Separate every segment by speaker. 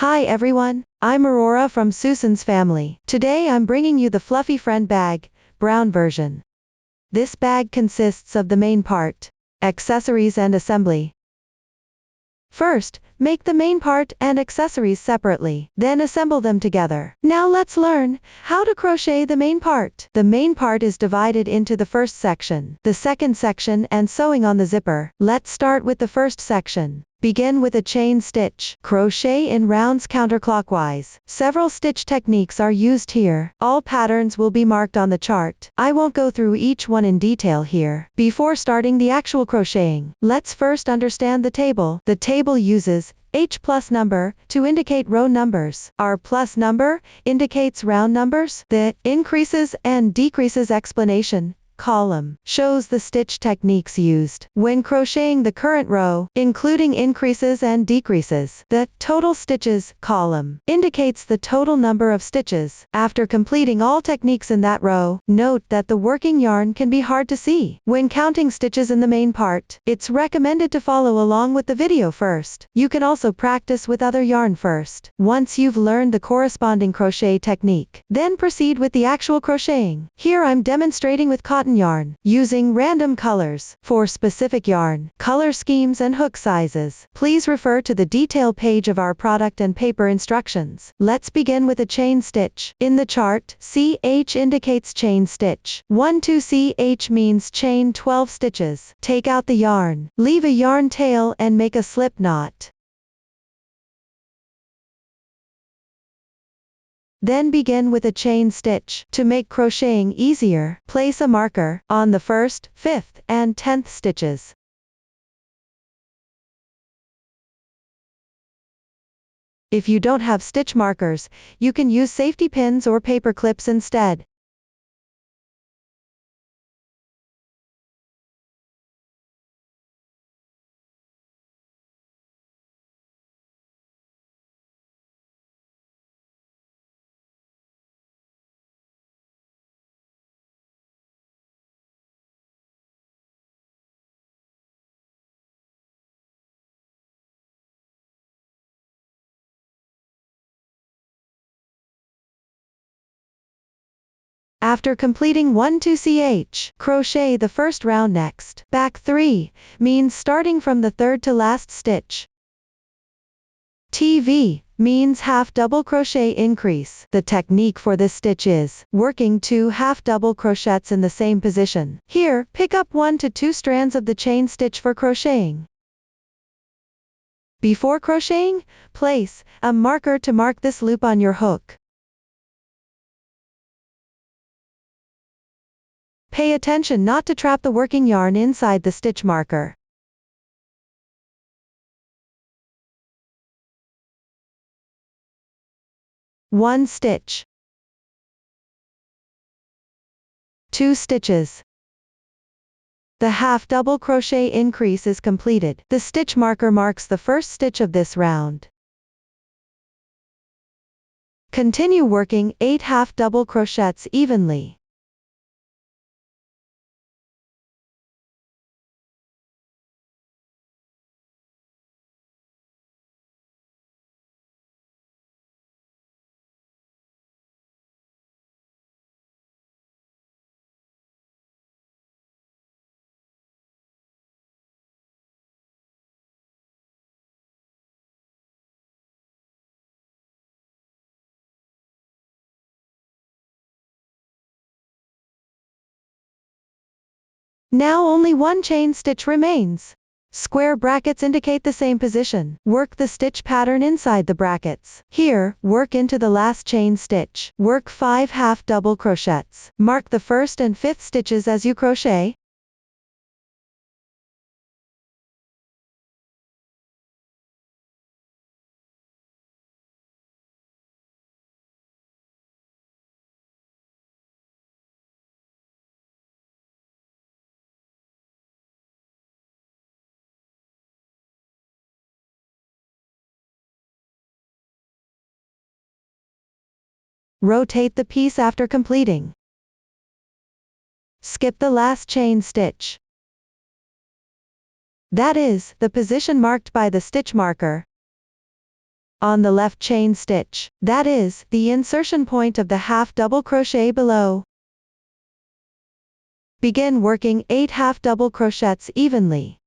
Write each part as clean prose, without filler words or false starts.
Speaker 1: Hi everyone, I'm Aurora from Susan's family. Today I'm bringing you the Fluffy Friend bag, brown version. This bag consists of the main part, accessories and assembly. First, make the main part and accessories separately, then assemble them together. Now let's learn how to crochet the main part. The main part is divided into the first section, the second section and sewing on the zipper. Let's start with the first section. Begin with a chain stitch. Crochet in rounds counterclockwise. Several stitch techniques are used here. All patterns will be marked on the chart. I won't go through each one in detail here. Before starting the actual crocheting, let's first understand the table. The table uses H plus number to indicate row numbers. R plus number indicates round numbers. The increases and decreases explanation column shows the stitch techniques used when crocheting the current row, including increases and decreases. The total stitches column indicates the total number of stitches. After completing all techniques in that row, note that the working yarn can be hard to see. When counting stitches in the main part, it's recommended to follow along with the video first. You can also practice with other yarn first. Once you've learned the corresponding crochet technique, then proceed with the actual crocheting. Here I'm demonstrating with cotton yarn, using random colors. For specific yarn, color schemes and hook sizes, please refer to the detail page of our product and paper instructions. Let's begin with a chain stitch. In the chart, CH indicates chain stitch. 1-2 CH means chain 12 stitches. Take out the yarn, leave a yarn tail and make a slip knot. Then begin with a chain stitch. To make crocheting easier, place a marker on the 1st, 5th, and 10th stitches. If you don't have stitch markers, you can use safety pins or paper clips instead. After completing 1-2 CH, crochet the first round next. Back 3 means starting from the third to last stitch. TV means half double crochet increase. The technique for this stitch is working 2 half double crochets in the same position. Here, pick up 1 to 2 strands of the chain stitch for crocheting. Before crocheting, place a marker to mark this loop on your hook. Pay attention not to trap the working yarn inside the stitch marker. One stitch. 2 stitches. The half double crochet increase is completed. The stitch marker marks the first stitch of this round. Continue working 8 half double crochets evenly. Now only one chain stitch remains. Square brackets indicate the same position. Work the stitch pattern inside the brackets. Here, work into the last chain stitch. Work 5 half double crochets. Mark the 1st and 5th stitches as you crochet. Rotate the piece after completing. Skip the last chain stitch. That is, the position marked by the stitch marker. on the left chain stitch, that is, the insertion point of the half double crochet below. Begin working 8 half double crochets evenly.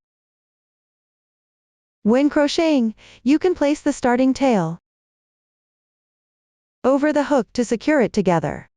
Speaker 1: When crocheting, you can place the starting tail over the hook to secure it together.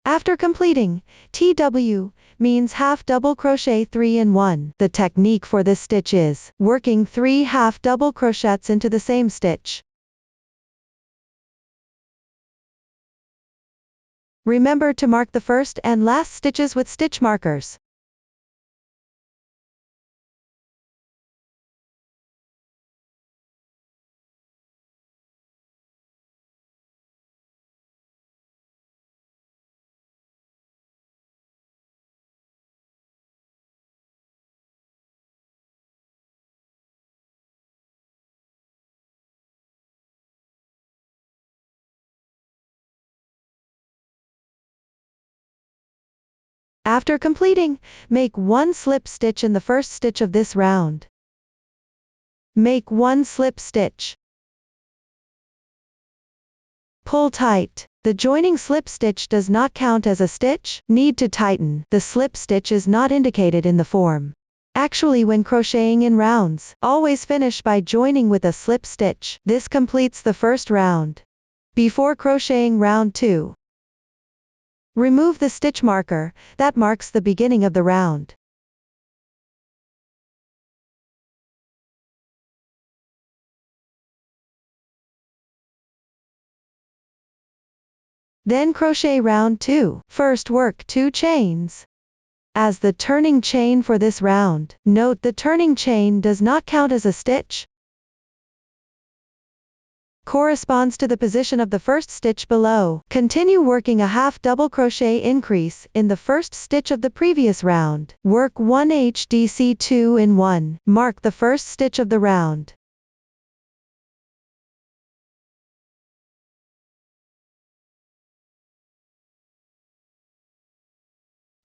Speaker 1: After completing, TW means half double crochet 3 in 1. The technique for this stitch is working 3 half double crochets into the same stitch. Remember to mark the first and last stitches with stitch markers. After completing, make 1 slip stitch in the first stitch of this round. Make 1 slip stitch. Pull tight. The joining slip stitch does not count as a stitch. Need to tighten. The slip stitch is not indicated in the form. Actually, when crocheting in rounds, always finish by joining with a slip stitch. This completes the first round. Before crocheting round 2, remove the stitch marker that marks the beginning of the round. Then crochet round 2. First work 2 chains as the turning chain for this round. Note the turning chain does not count as a stitch. Corresponds to the position of the first stitch below. Continue working a half double crochet increase in the first stitch of the previous round. Work 1 HDC 2 in 1. Mark the first stitch of the round.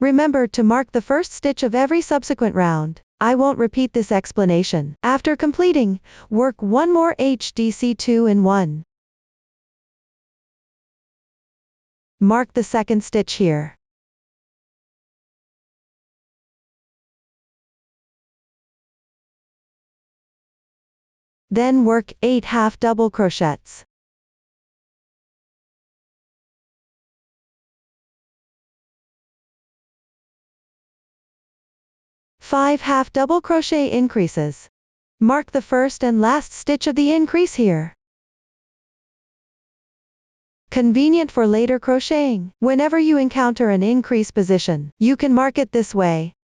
Speaker 1: Remember to mark the first stitch of every subsequent round. I won't repeat this explanation. After completing, work 1 more HDC 2 in 1. Mark the second stitch here. Then work 8 half double crochets. Five half double crochet increases. Mark the first and last stitch of the increase here. Convenient for later crocheting. Whenever you encounter an increase position, you can mark it this way.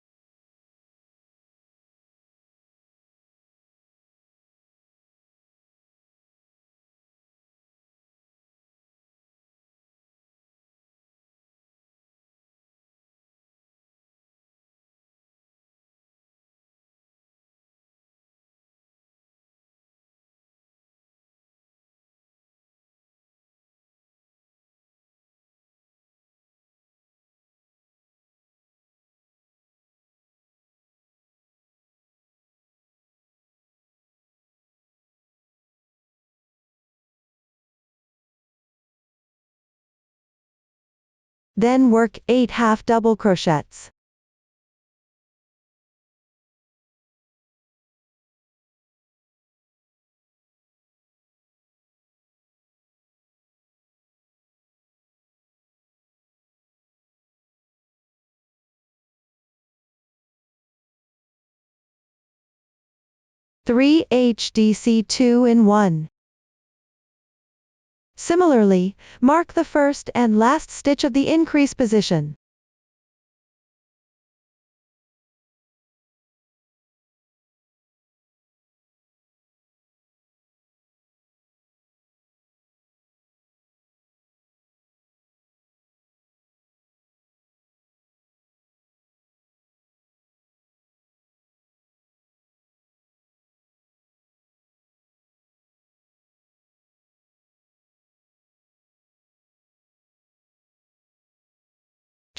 Speaker 1: Then work 8 half double crochets. Three HDC 2 in 1. Similarly, mark the first and last stitch of the increase position.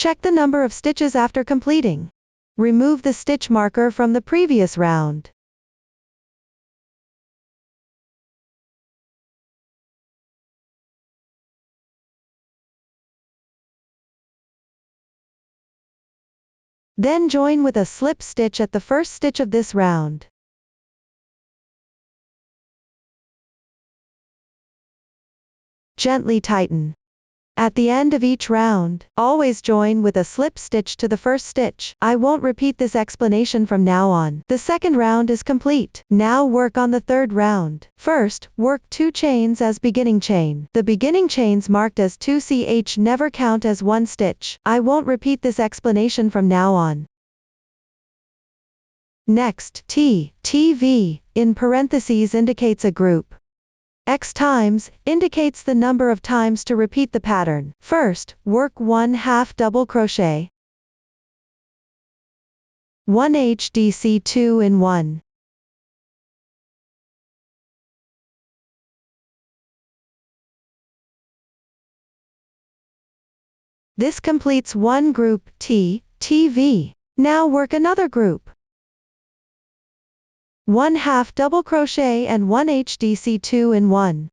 Speaker 1: Check the number of stitches after completing. Remove the stitch marker from the previous round. Then join with a slip stitch at the first stitch of this round. Gently tighten. At the end of each round, always join with a slip stitch to the first stitch. I won't repeat this explanation from now on. The second round is complete. Now work on the third round. First, work 2 chains as beginning chain. The beginning chains marked as 2ch never count as 1 stitch. I won't repeat this explanation from now on. Next, TV, in parentheses indicates a group. X times indicates the number of times to repeat the pattern. First, work 1/2 double crochet, 1 HDC 2 in 1. This completes one group TV. Now work another group. 1/2 double crochet and 1 HDC 2 in 1.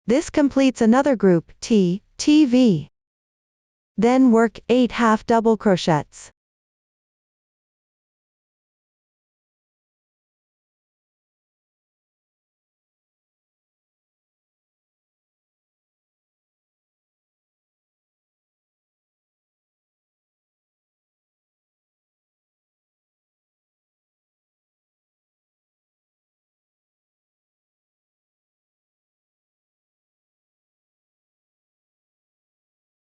Speaker 1: This completes another group TV. Then work 8 half double crochets.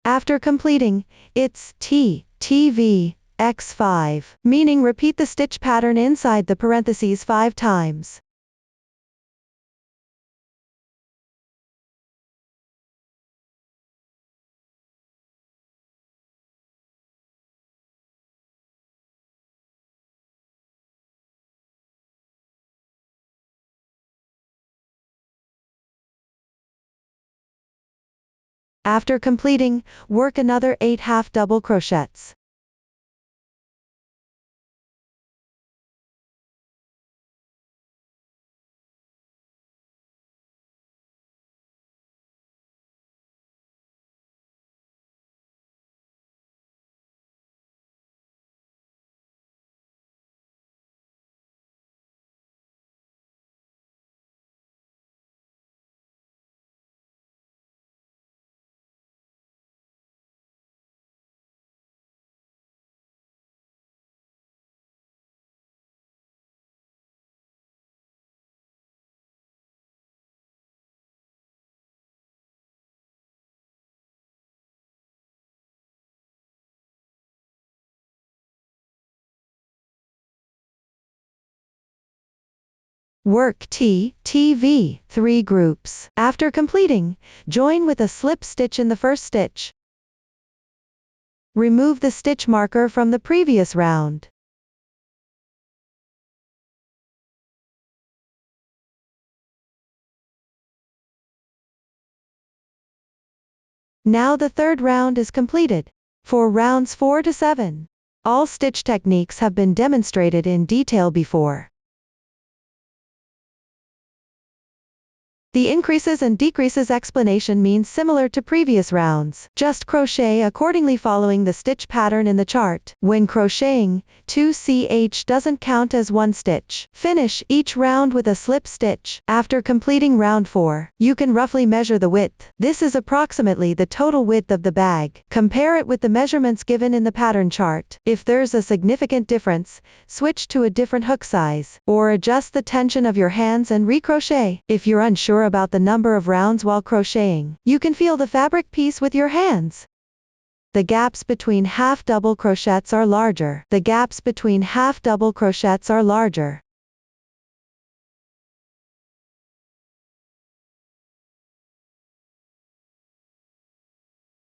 Speaker 1: After completing, it's TV X5, meaning repeat the stitch pattern inside the parentheses 5 times. After completing, work another 8 half double crochets. Work TV 3 groups. After completing, join with a slip stitch in the first stitch. Remove the stitch marker from the previous round. Now the third round is completed. For rounds 4 to 7, all stitch techniques have been demonstrated in detail before. The increases and decreases explanation means similar to previous rounds. Just crochet accordingly following the stitch pattern in the chart. When crocheting, 2ch doesn't count as 1 stitch. Finish each round with a slip stitch. After completing round 4, you can roughly measure the width. This is approximately the total width of the bag. Compare it with the measurements given in the pattern chart. If there's a significant difference, switch to a different hook size, or adjust the tension of your hands and recrochet. If you're unsure about the number of rounds while crocheting, you can feel the fabric piece with your hands. The gaps between half double crochets are larger. The gaps between half double crochets are larger.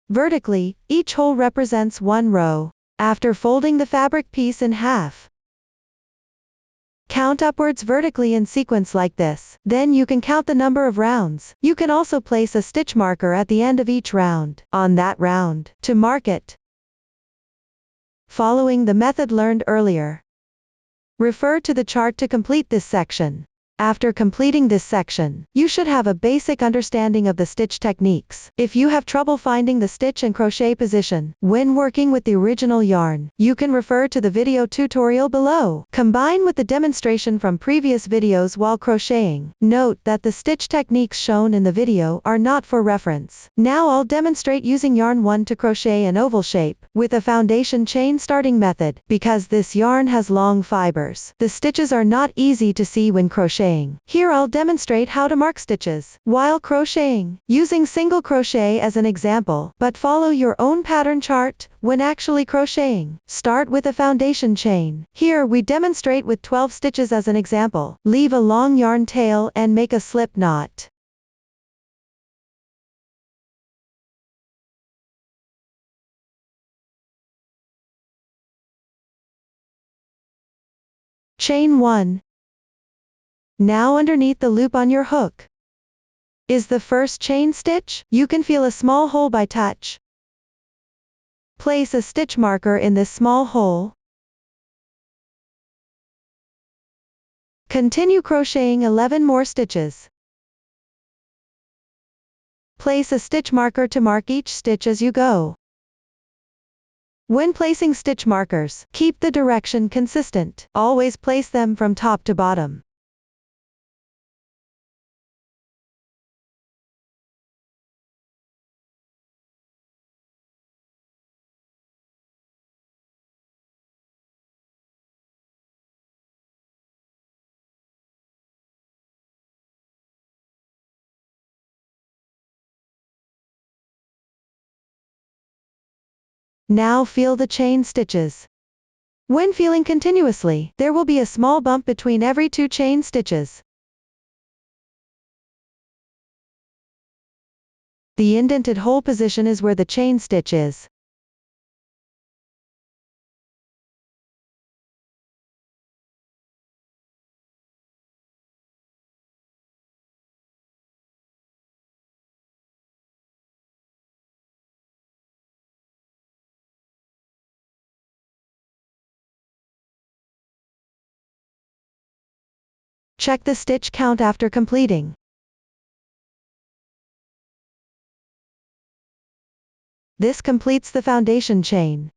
Speaker 1: Vertically, each hole represents 1 row. After folding the fabric piece in half, Count upwards vertically in sequence like this. Then you can count the number of rounds. You can also place a stitch marker at the end of each round, on that round, to mark it. Following the method learned earlier. Refer to the chart to complete this section. After completing this section, you should have a basic understanding of the stitch techniques. If you have trouble finding the stitch and crochet position when working with the original yarn, you can refer to the video tutorial below. Combine with the demonstration from previous videos while crocheting. Note that the stitch techniques shown in the video are not for reference. Now I'll demonstrate using yarn 1 to crochet an oval shape with a foundation chain starting method. Because this yarn has long fibers, the stitches are not easy to see when crocheting. Here I'll demonstrate how to mark stitches while crocheting, using single crochet as an example, but follow your own pattern chart when actually crocheting. Start with a foundation chain. Here we demonstrate with 12 stitches as an example. Leave a long yarn tail and make a slip knot. Chain 1. Now underneath the loop on your hook is the first chain stitch. You can feel a small hole by touch. Place a stitch marker in this small hole. Continue crocheting 11 more stitches. Place a stitch marker to mark each stitch as you go. When placing stitch markers, keep the direction consistent. Always place them from top to bottom. Now feel the chain stitches. When feeling continuously, there will be a small bump between every 2 chain stitches. The indented hole position is where the chain stitch is. Check the stitch count after completing. This completes the foundation chain.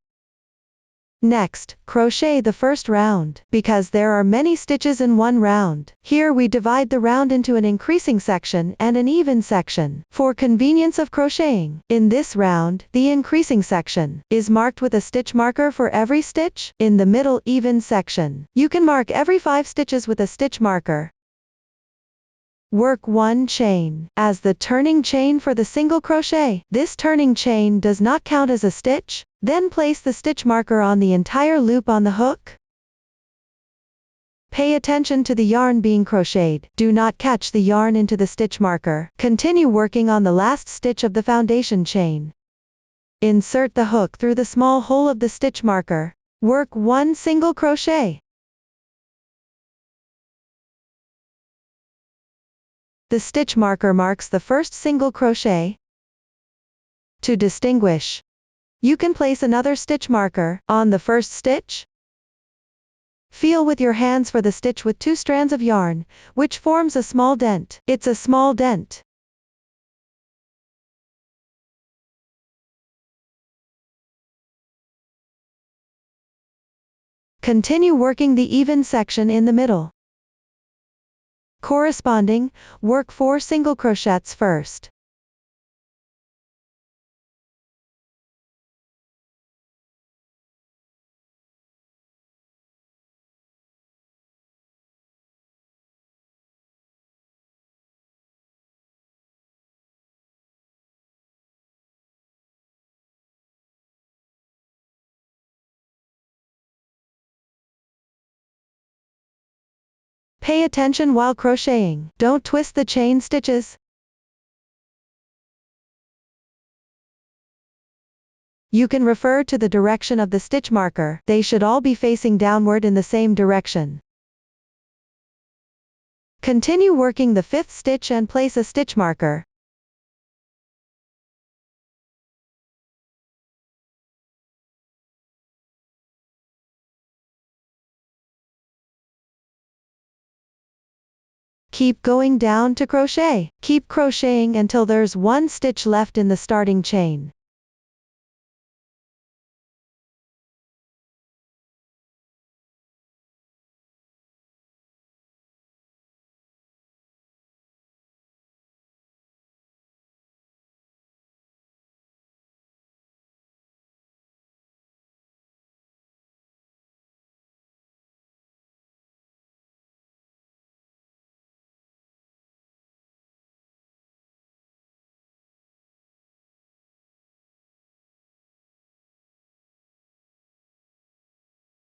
Speaker 1: Next, crochet the first round. Because there are many stitches in one round, here we divide the round into an increasing section and an even section. For convenience of crocheting, in this round, the increasing section is marked with a stitch marker for every stitch. In the middle even section, you can mark every 5 stitches with a stitch marker. Work 1 chain as the turning chain for the single crochet. This turning chain does not count as a stitch. Then place the stitch marker on the entire loop on the hook. Pay attention to the yarn being crocheted. Do not catch the yarn into the stitch marker. Continue working on the last stitch of the foundation chain. Insert the hook through the small hole of the stitch marker. Work 1 single crochet. The stitch marker marks the first single crochet. To distinguish, you can place another stitch marker on the first stitch. Feel with your hands for the stitch with 2 strands of yarn, which forms a small dent. It's a small dent. Continue working the even section in the middle. Corresponding, work 4 single crochets first. Pay attention while crocheting. Don't twist the chain stitches. You can refer to the direction of the stitch marker. They should all be facing downward in the same direction. Continue working the 5th stitch and place a stitch marker. Keep going down to crochet. Keep crocheting until there's 1 stitch left in the starting chain.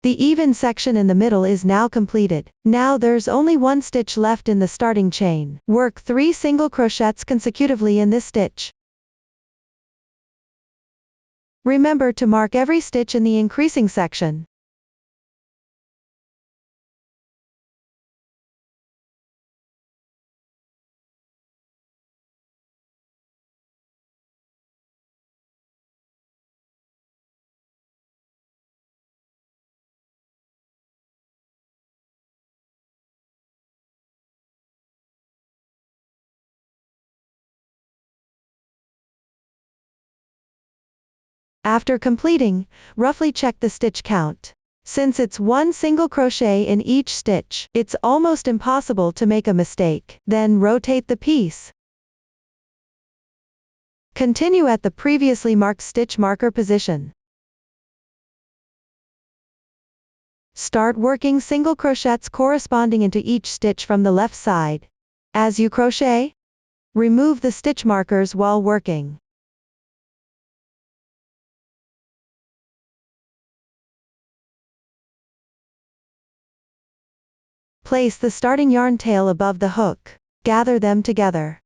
Speaker 1: The even section in the middle is now completed. Now there's only 1 stitch left in the starting chain. Work 3 single crochets consecutively in this stitch. Remember to mark every stitch in the increasing section. After completing, roughly check the stitch count. Since it's 1 single crochet in each stitch, it's almost impossible to make a mistake. Then rotate the piece. Continue at the previously marked stitch marker position. Start working single crochets corresponding into each stitch from the left side. As you crochet, remove the stitch markers while working. Place the starting yarn tail above the hook. Gather them together.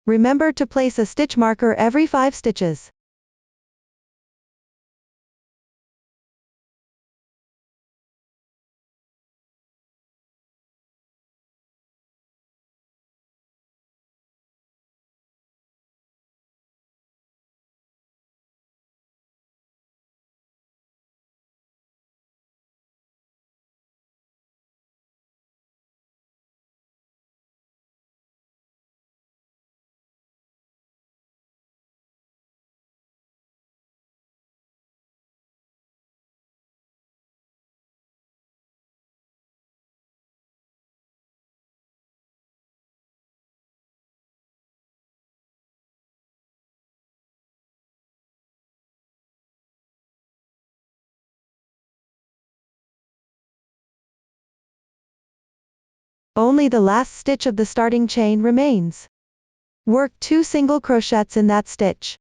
Speaker 1: Remember to place a stitch marker every 5 stitches. Only the last stitch of the starting chain remains. Work 2 single crochets in that stitch.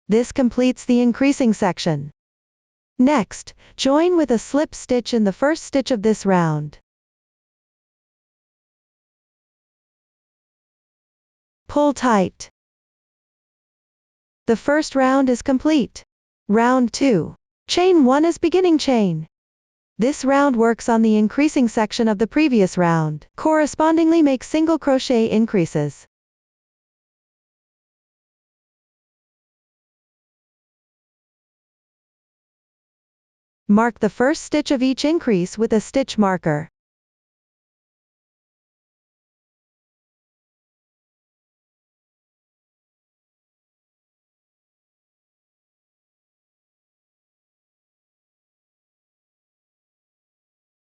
Speaker 1: This completes the increasing section. Next, join with a slip stitch in the first stitch of this round. Pull tight. The first round is complete. Round 2. Chain 1 as beginning chain. This round works on the increasing section of the previous round. Correspondingly make single crochet increases. Mark the first stitch of each increase with a stitch marker.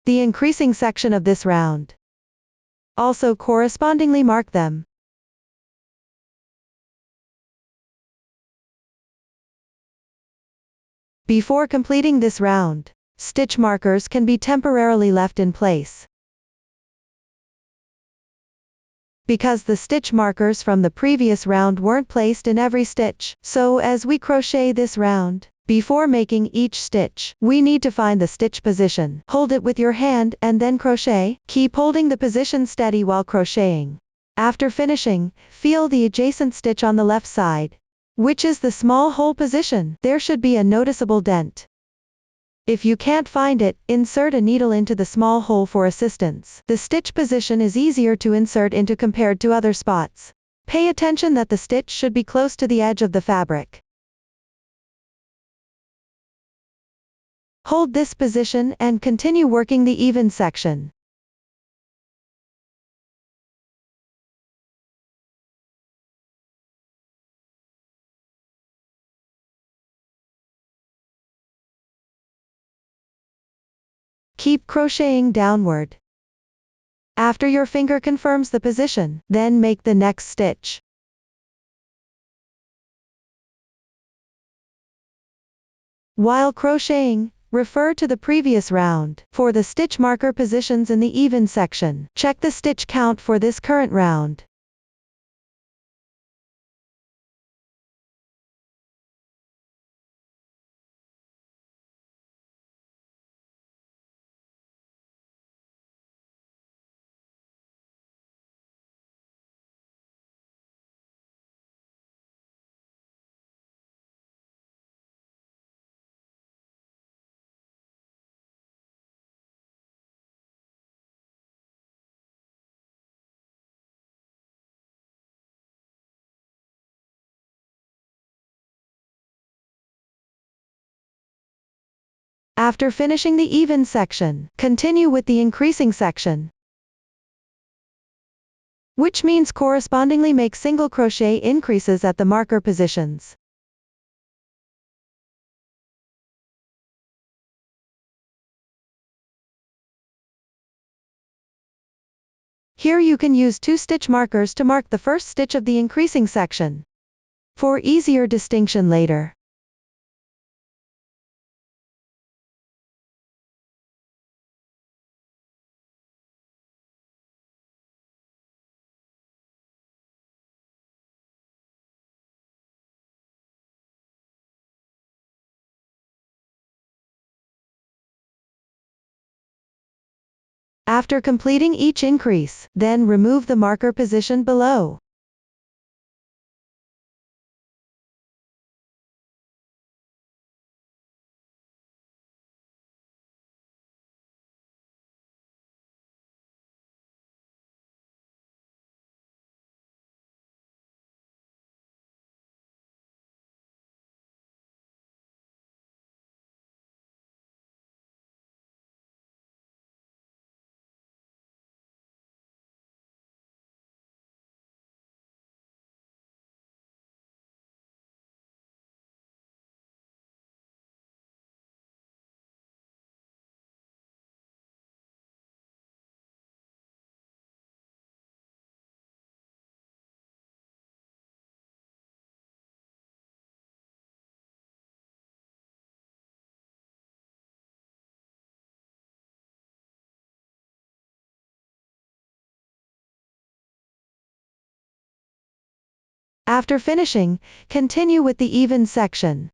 Speaker 1: The increasing section of this round. Also correspondingly mark them. Before completing this round, stitch markers can be temporarily left in place. Because the stitch markers from the previous round weren't placed in every stitch, so as we crochet this round, before making each stitch, we need to find the stitch position. Hold it with your hand and then crochet. Keep holding the position steady while crocheting. After finishing, feel the adjacent stitch on the left side, which is the small hole position. There should be a noticeable dent. If you can't find it, insert a needle into the small hole for assistance. The stitch position is easier to insert into compared to other spots. Pay attention that the stitch should be close to the edge of the fabric. Hold this position and continue working the even section. Keep crocheting downward. After your finger confirms the position, then make the next stitch. While crocheting, refer to the previous round for the stitch marker positions in the even section. Check the stitch count for this current round. After finishing the even section, continue with the increasing section, which means correspondingly make single crochet increases at the marker positions. Here you can use 2 stitch markers to mark the first stitch of the increasing section, for easier distinction later. After completing each increase, then remove the marker position below. After finishing, continue with the even section.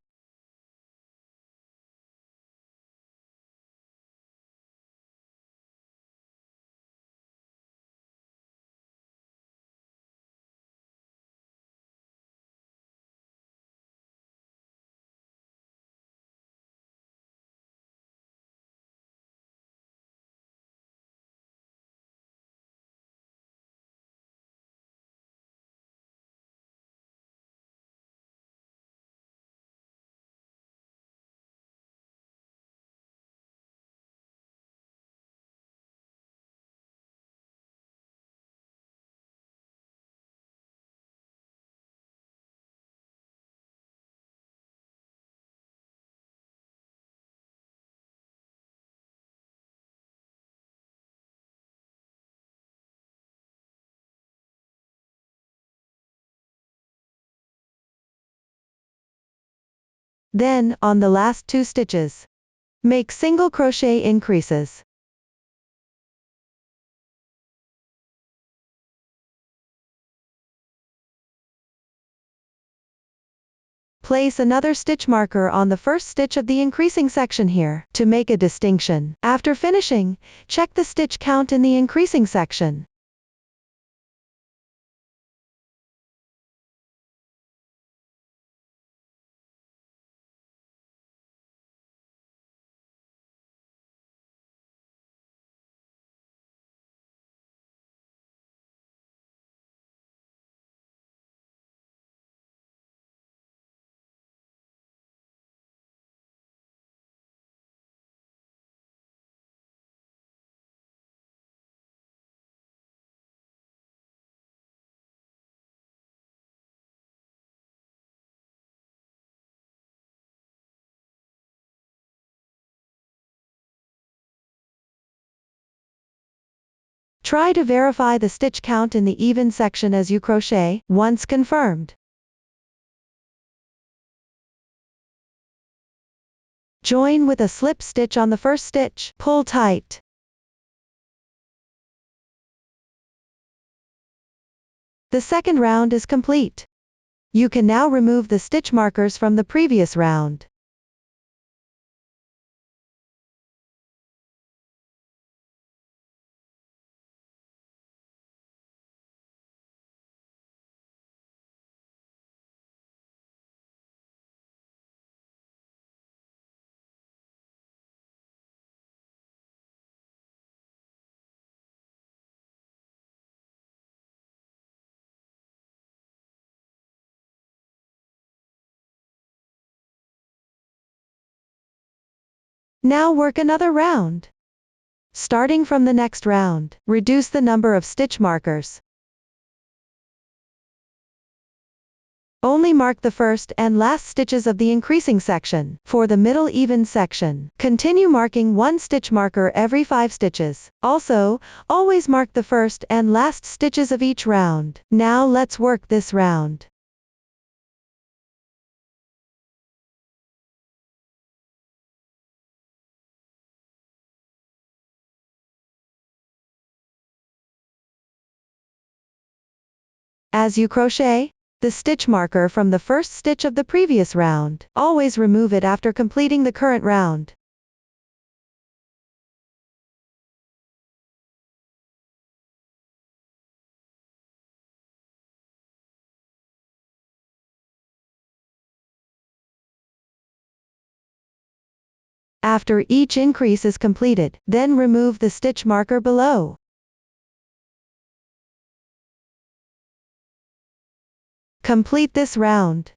Speaker 1: Then, on the last 2 stitches, make single crochet increases. Place another stitch marker on the first stitch of the increasing section here, to make a distinction. After finishing, check the stitch count in the increasing section. Try to verify the stitch count in the even section as you crochet. Once confirmed, join with a slip stitch on the first stitch. Pull tight. The second round is complete. You can now remove the stitch markers from the previous round. Now work another round. Starting from the next round, reduce the number of stitch markers. Only mark the first and last stitches of the increasing section. For the middle even section, continue marking 1 stitch marker every 5 stitches. Also, always mark the first and last stitches of each round. Now let's work this round. As you crochet the stitch marker from the first stitch of the previous round, always remove it after completing the current round. After each increase is completed, then remove the stitch marker below. Complete this round.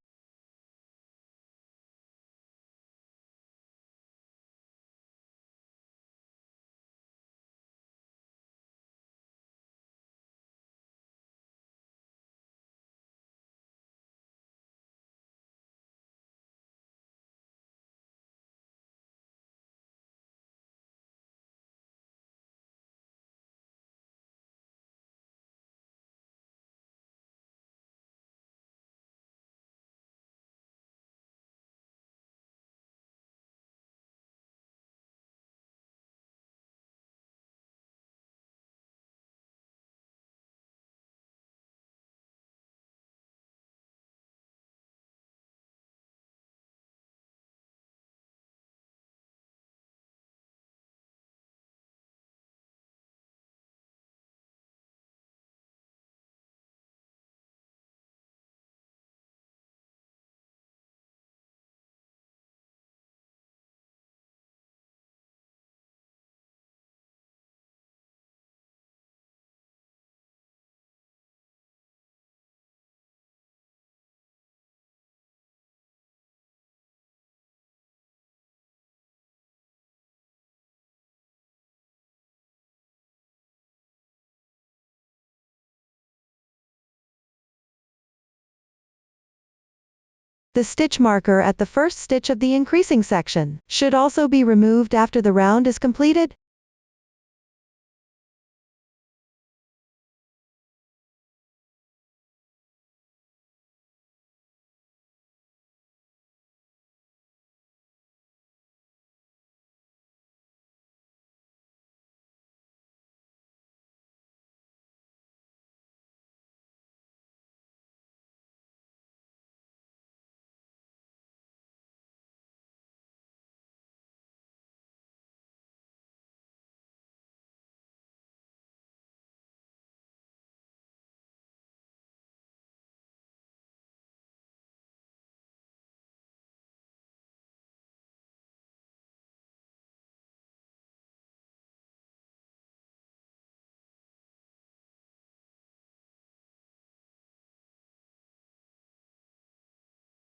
Speaker 1: The stitch marker at the first stitch of the increasing section should also be removed after the round is completed.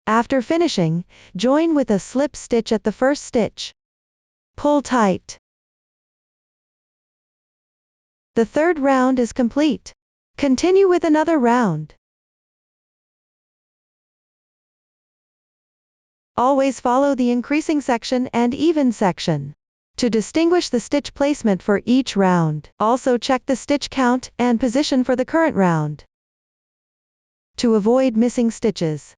Speaker 1: After finishing, join with a slip stitch at the first stitch. Pull tight. The third round is complete. Continue with another round. Always follow the increasing section and even section to distinguish the stitch placement for each round. Also check the stitch count and position for the current round to avoid missing stitches.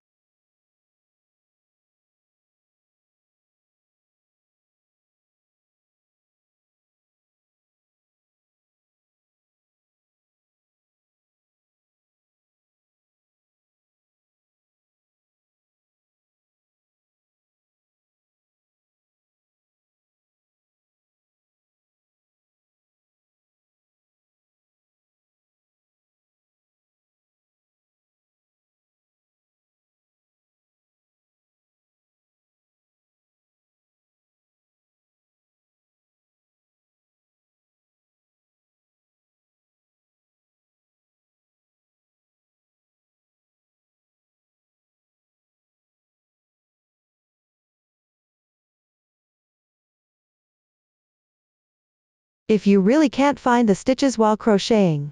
Speaker 1: If you really can't find the stitches while crocheting,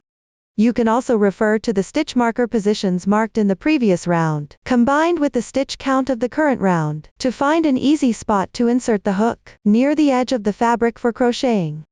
Speaker 1: you can also refer to the stitch marker positions marked in the previous round, combined with the stitch count of the current round, to find an easy spot to insert the hook, near the edge of the fabric for crocheting.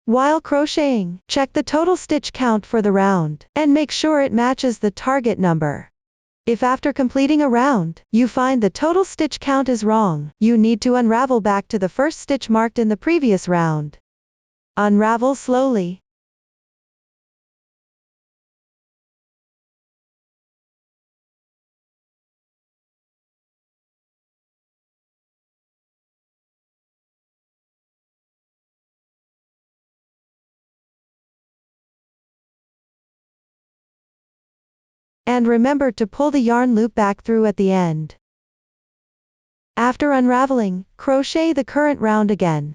Speaker 1: While crocheting, check the total stitch count for the round, and make sure it matches the target number. If after completing a round, you find the total stitch count is wrong, you need to unravel back to the first stitch marked in the previous round. Unravel slowly. And remember to pull the yarn loop back through at the end. After unraveling, crochet the current round again.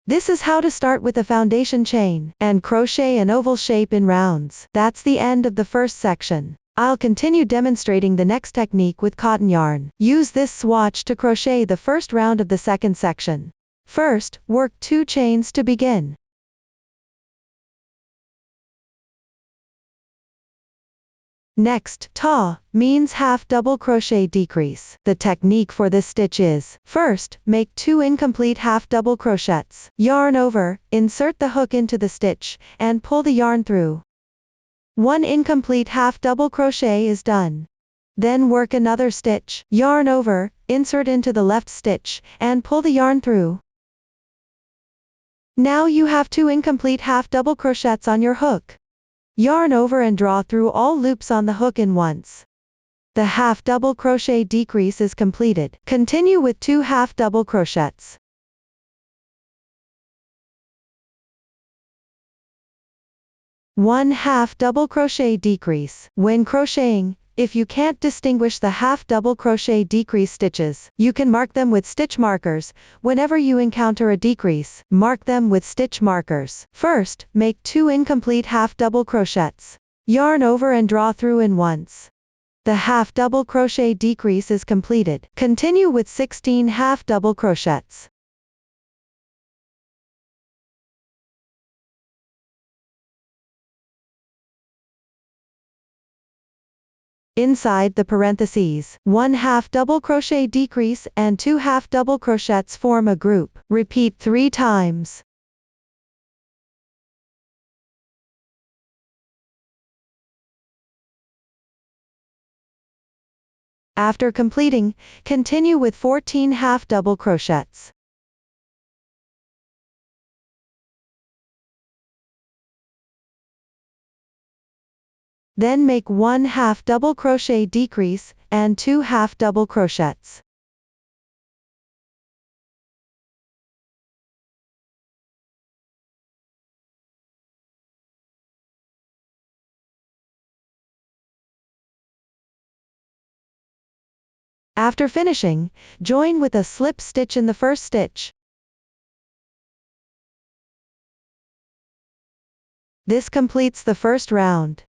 Speaker 1: This is how to start with a foundation chain, and crochet an oval shape in rounds. That's the end of the first section. I'll continue demonstrating the next technique with cotton yarn. Use this swatch to crochet the first round of the second section. First, work 2 chains to begin. Next, ta means half double crochet decrease. The technique for this stitch is, first, make 2 incomplete half double crochets. Yarn over, insert the hook into the stitch, and pull the yarn through. 1 incomplete half double crochet is done. Then work another stitch, yarn over, insert into the left stitch, and pull the yarn through. Now you have 2 incomplete half double crochets on your hook. Yarn over and draw through all loops on the hook in once. The half double crochet decrease is completed. Continue with 2 half double crochets. One half double crochet decrease. When crocheting, if you can't distinguish the half double crochet decrease stitches, you can mark them with stitch markers. Whenever you encounter a decrease, mark them with stitch markers. First, make 2 incomplete half double crochets. Yarn over and draw through in once. The half double crochet decrease is completed. Continue with 16 half double crochets. Inside the parentheses, 1 half double crochet decrease and 2 half double crochets form a group. Repeat 3 times. After completing, continue with 14 half double crochets. Then make 1 half double crochet decrease, and 2 half double crochets. After finishing, join with a slip stitch in the first stitch. This completes the first round.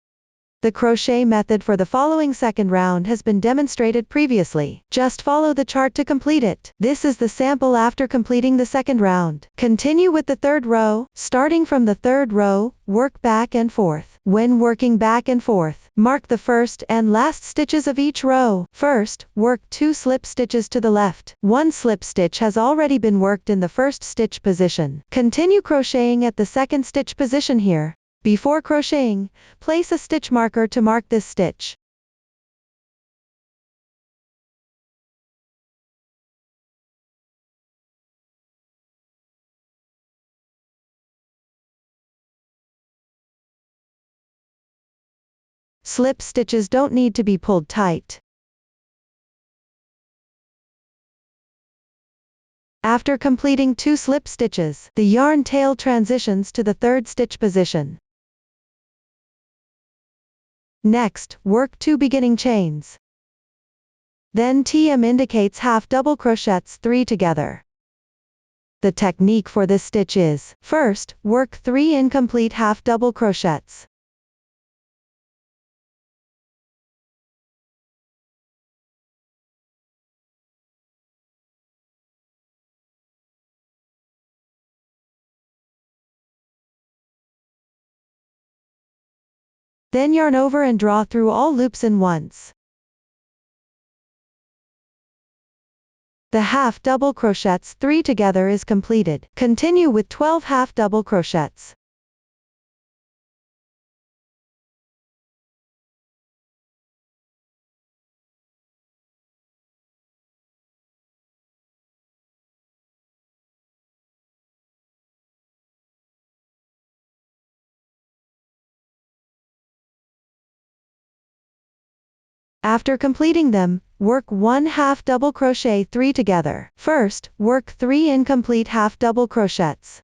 Speaker 1: The crochet method for the following second round has been demonstrated previously. Just follow the chart to complete it. This is the sample after completing the second round. Continue with the third row. Starting from the third row, work back and forth. When working back and forth, mark the first and last stitches of each row. First, work 2 slip stitches to the left. 1 slip stitch has already been worked in the first stitch position. Continue crocheting at the second stitch position here. Before crocheting, place a stitch marker to mark this stitch. Slip stitches don't need to be pulled tight. After completing 2 slip stitches, the yarn tail transitions to the third stitch position. Next, work 2 beginning chains. Then TM indicates half double crochets 3 together. The technique for this stitch is, first, work 3 incomplete half double crochets. Then yarn over and draw through all loops in once. The half double crochets 3 together is completed. Continue with 12 half double crochets. After completing them, work 1 half double crochet 3 together. First, work 3 incomplete half double crochets.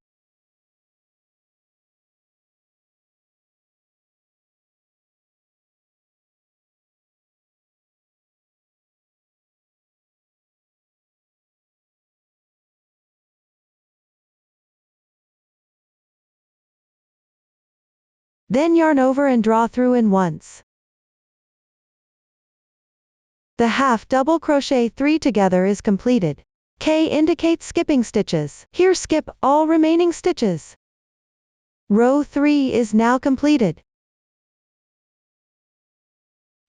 Speaker 1: Then yarn over and draw through in once. The half double crochet 3 together is completed. K indicates skipping stitches. Here skip all remaining stitches. Row 3 is now completed.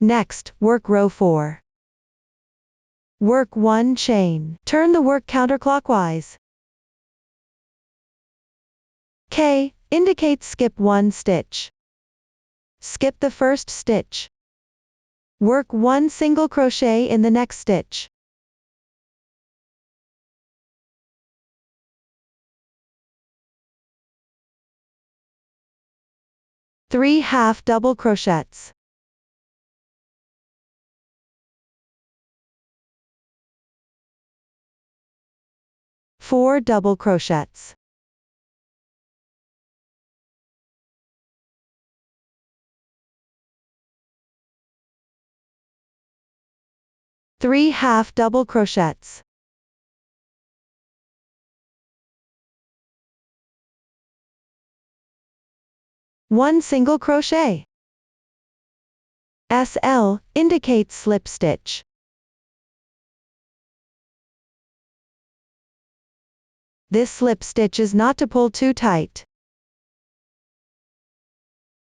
Speaker 1: Next, work row 4. Work 1 chain. Turn the work counterclockwise. K indicates skip 1 stitch. Skip the first stitch. Work 1 single crochet in the next stitch. Three half double crochets. Four double crochets. Three half double crochets. One single crochet. SL indicates slip stitch. This slip stitch is not to pull too tight.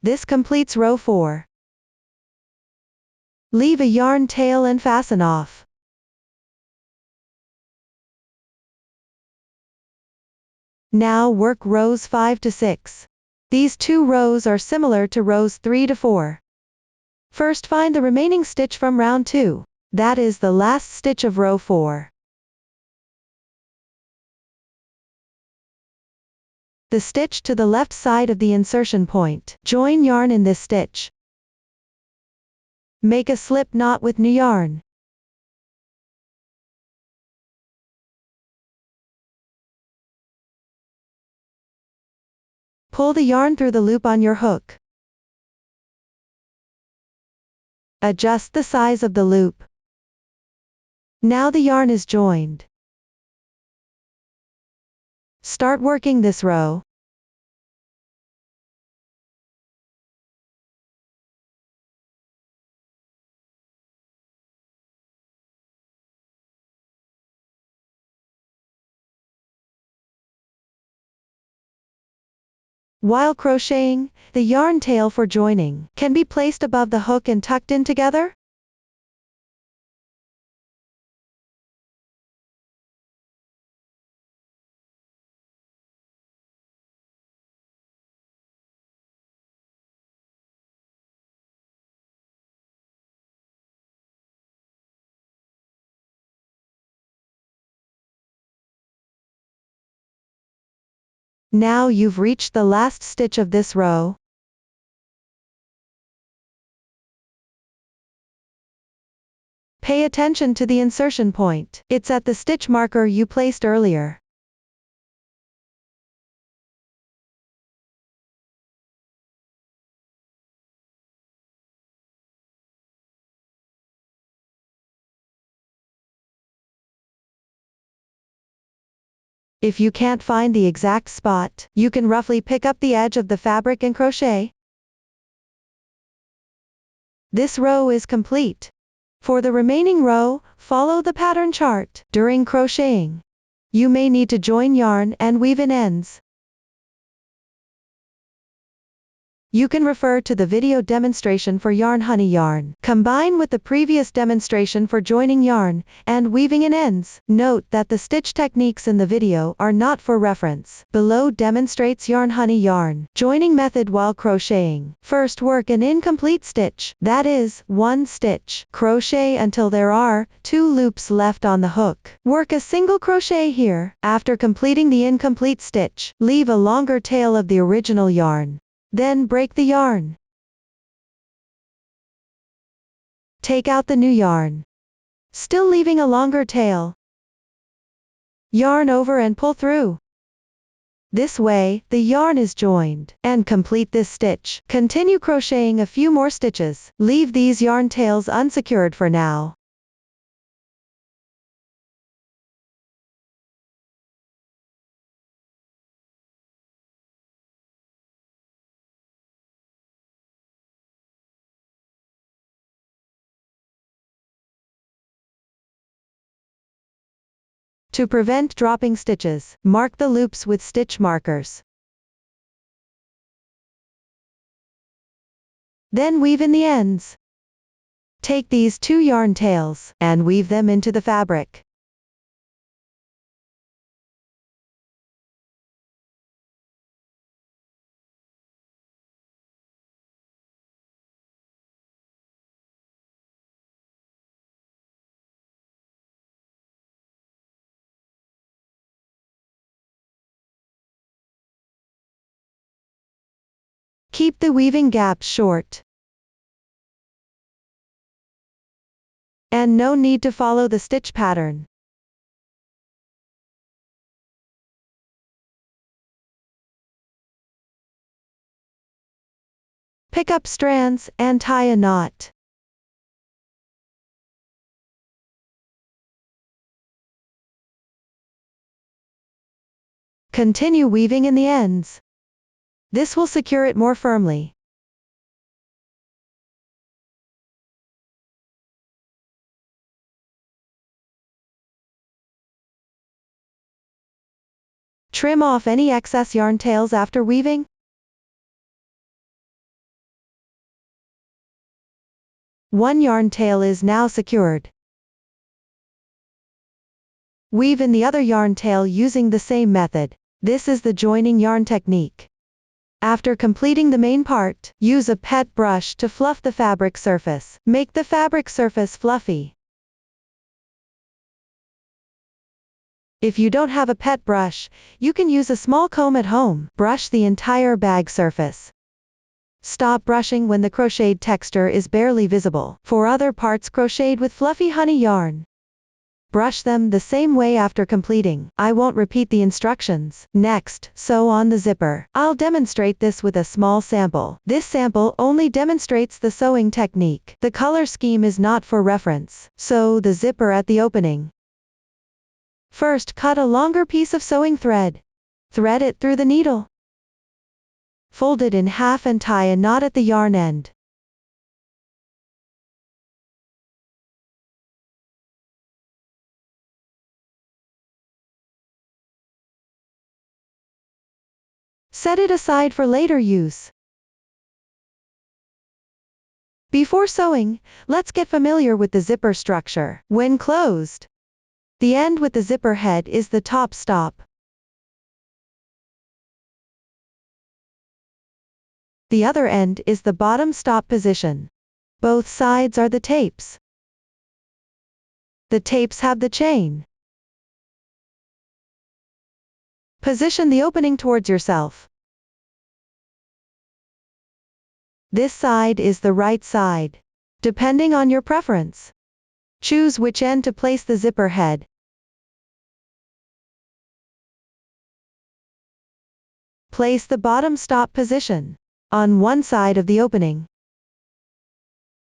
Speaker 1: This completes row 4. Leave a yarn tail and fasten off. Now work rows 5 to 6. These 2 rows are similar to rows 3 to 4. First find the remaining stitch from round 2. That is the last stitch of row 4. The stitch to the left side of the insertion point. Join yarn in this stitch. Make a slip knot with new yarn. Pull the yarn through the loop on your hook. Adjust the size of the loop. Now the yarn is joined. Start working this row. While crocheting, the yarn tail for joining can be placed above the hook and tucked in together. Now you've reached the last stitch of this row. Pay attention to the insertion point. It's at the stitch marker you placed earlier. If you can't find the exact spot, you can roughly pick up the edge of the fabric and crochet. This row is complete. For the remaining row, follow the pattern chart. During crocheting, you may need to join yarn and weave in ends. You can refer to the video demonstration for yarn honey yarn, combined with the previous demonstration for joining yarn and weaving in ends. Note that the stitch techniques in the video are not for reference. Below demonstrates yarn honey yarn joining method while crocheting. First, work an incomplete stitch, that is, 1 stitch. Crochet until there are 2 loops left on the hook. Work a single crochet here. After completing the incomplete stitch, leave a longer tail of the original yarn. Then break the yarn. Take out the new yarn, still leaving a longer tail. Yarn over and pull through. This way, the yarn is joined. And complete this stitch. Continue crocheting a few more stitches. Leave these yarn tails unsecured for now. To prevent dropping stitches, mark the loops with stitch markers. Then weave in the ends. Take these 2 yarn tails and weave them into the fabric. Keep the weaving gaps short. And no need to follow the stitch pattern. Pick up strands and tie a knot. Continue weaving in the ends. This will secure it more firmly. Trim off any excess yarn tails after weaving. One yarn tail is now secured. Weave in the other yarn tail using the same method. This is the joining yarn technique. After completing the main part, use a pet brush to fluff the fabric surface. Make the fabric surface fluffy. If you don't have a pet brush, you can use a small comb at home. Brush the entire bag surface. Stop brushing when the crocheted texture is barely visible. For other parts crocheted with fluffy honey yarn, Brush them the same way after completing. I won't repeat the instructions. Next, sew on the zipper. I'll demonstrate this with a small sample. This sample only demonstrates the sewing technique. The color scheme is not for reference. Sew the zipper at the opening. First, cut a longer piece of sewing thread. Thread it through the needle. Fold it in half and tie a knot at the yarn end. Set it aside for later use. Before sewing, let's get familiar with the zipper structure. When closed, the end with the zipper head is the top stop. The other end is the bottom stop position. Both sides are the tapes. The tapes have the chain. Position the opening towards yourself. This side is the right side. Depending on your preference, choose which end to place the zipper head. Place the bottom stop position on one side of the opening.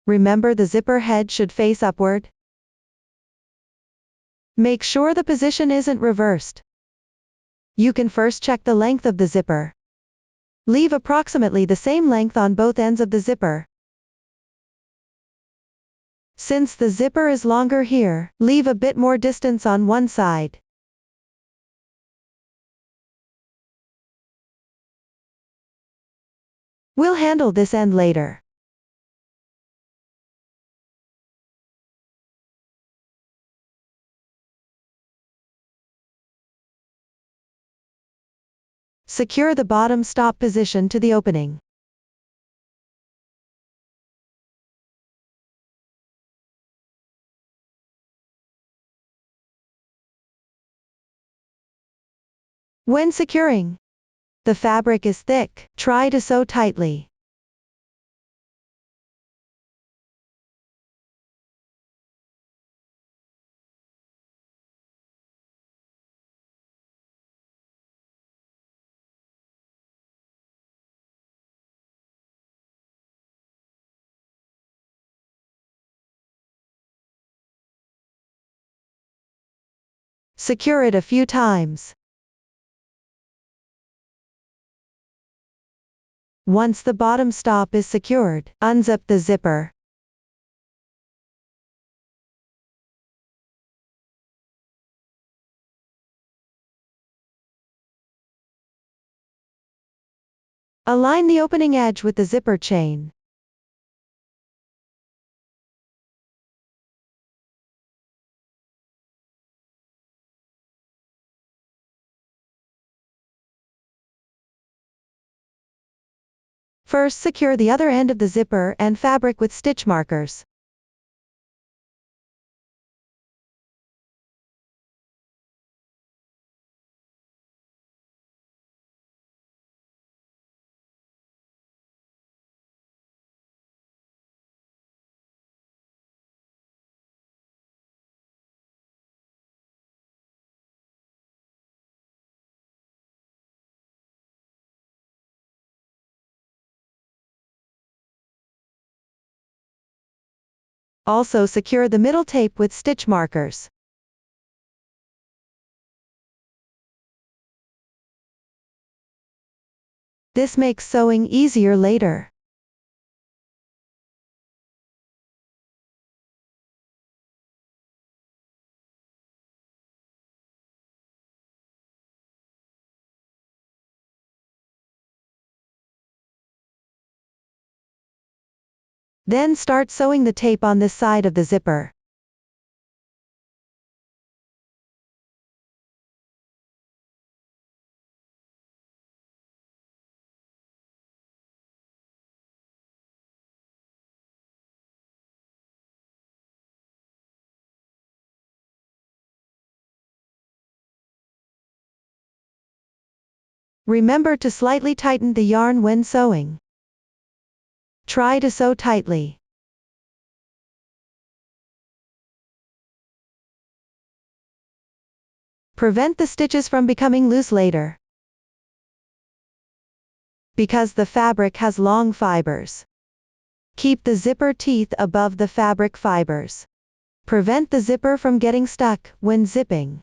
Speaker 1: Remember, the zipper head should face upward. Make sure the position isn't reversed. You can first check the length of the zipper. Leave approximately the same length on both ends of the zipper. Since the zipper is longer here, leave a bit more distance on one side. We'll handle this end later. Secure the bottom stop position to the opening. When securing, the fabric is thick, try to sew tightly. Secure it a few times. Once the bottom stop is secured, unzip the zipper. Align the opening edge with the zipper chain. First, secure the other end of the zipper and fabric with stitch markers. Also, secure the middle tape with stitch markers. This makes sewing easier later. Then start sewing the tape on this side of the zipper. Remember to slightly tighten the yarn when sewing. Try to sew tightly. Prevent the stitches from becoming loose later. Because the fabric has long fibers. Keep the zipper teeth above the fabric fibers. Prevent the zipper from getting stuck when zipping.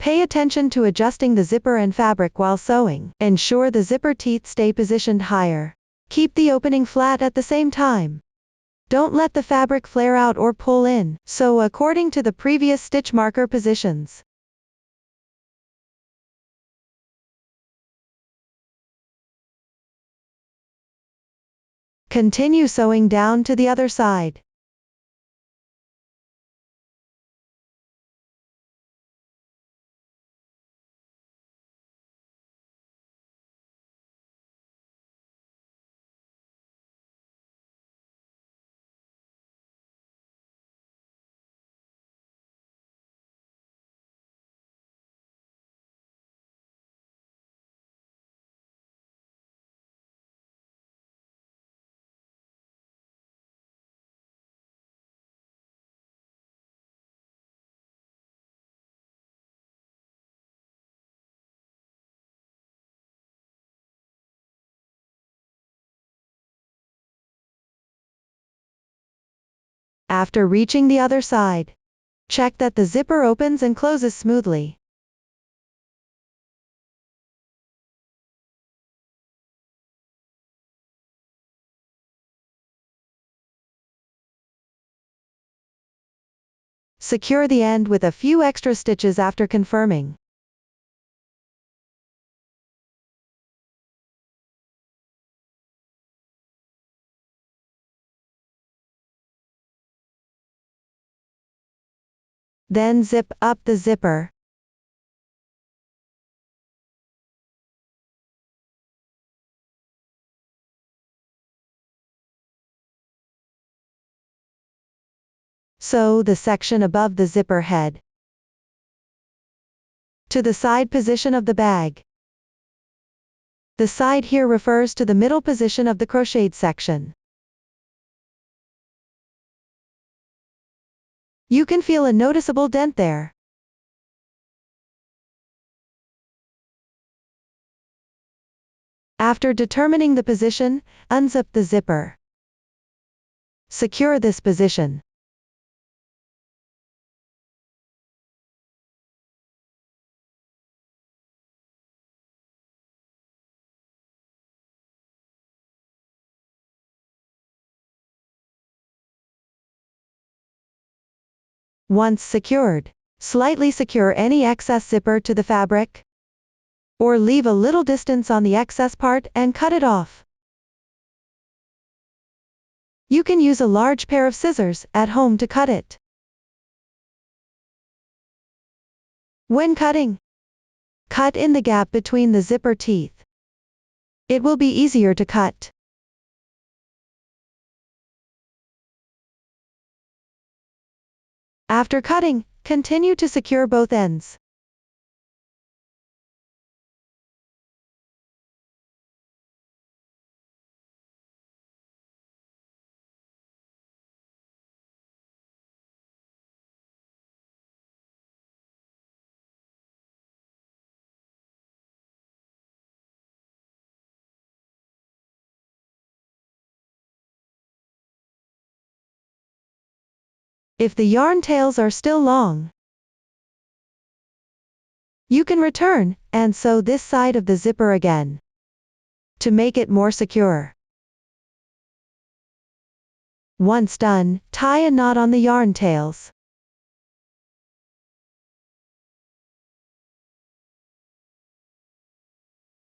Speaker 1: Pay attention to adjusting the zipper and fabric while sewing. Ensure the zipper teeth stay positioned higher. Keep the opening flat at the same time. Don't let the fabric flare out or pull in. Sew according to the previous stitch marker positions. Continue sewing down to the other side. After reaching the other side, check that the zipper opens and closes smoothly. Secure the end with a few extra stitches after confirming. Then zip up the zipper. Sew the section above the zipper head to the side position of the bag. The side here refers to the middle position of the crocheted section. You can feel a noticeable dent there. After determining the position, unzip the zipper. Secure this position. Once secured, slightly secure any excess zipper to the fabric, or leave a little distance on the excess part and cut it off. You can use a large pair of scissors at home to cut it. When cutting, cut in the gap between the zipper teeth. It will be easier to cut. After cutting, continue to secure both ends. If the yarn tails are still long, you can return and sew this side of the zipper again to make it more secure. Once done, tie a knot on the yarn tails.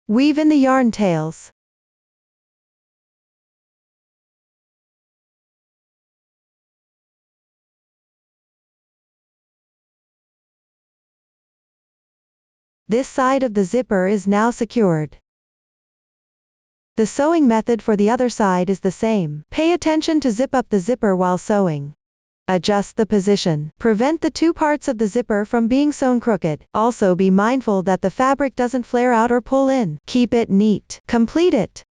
Speaker 1: Weave in the yarn tails. This side of the zipper is now secured. The sewing method for the other side is the same. Pay attention to zip up the zipper while sewing. Adjust the position. Prevent the two parts of the zipper from being sewn crooked. Also be mindful that the fabric doesn't flare out or pull in. Keep it neat. Complete it.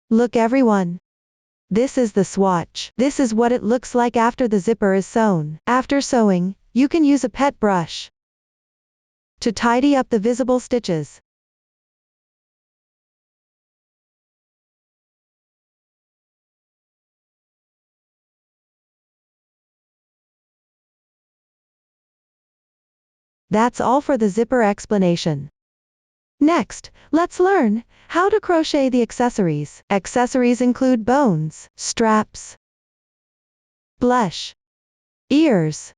Speaker 1: Look everyone. This is the swatch. This is what it looks like after the zipper is sewn. After sewing, you can use a pet brush to tidy up the visible stitches. That's all for the zipper explanation. Next, let's learn how to crochet the accessories. Accessories include bones, straps, blush, ears,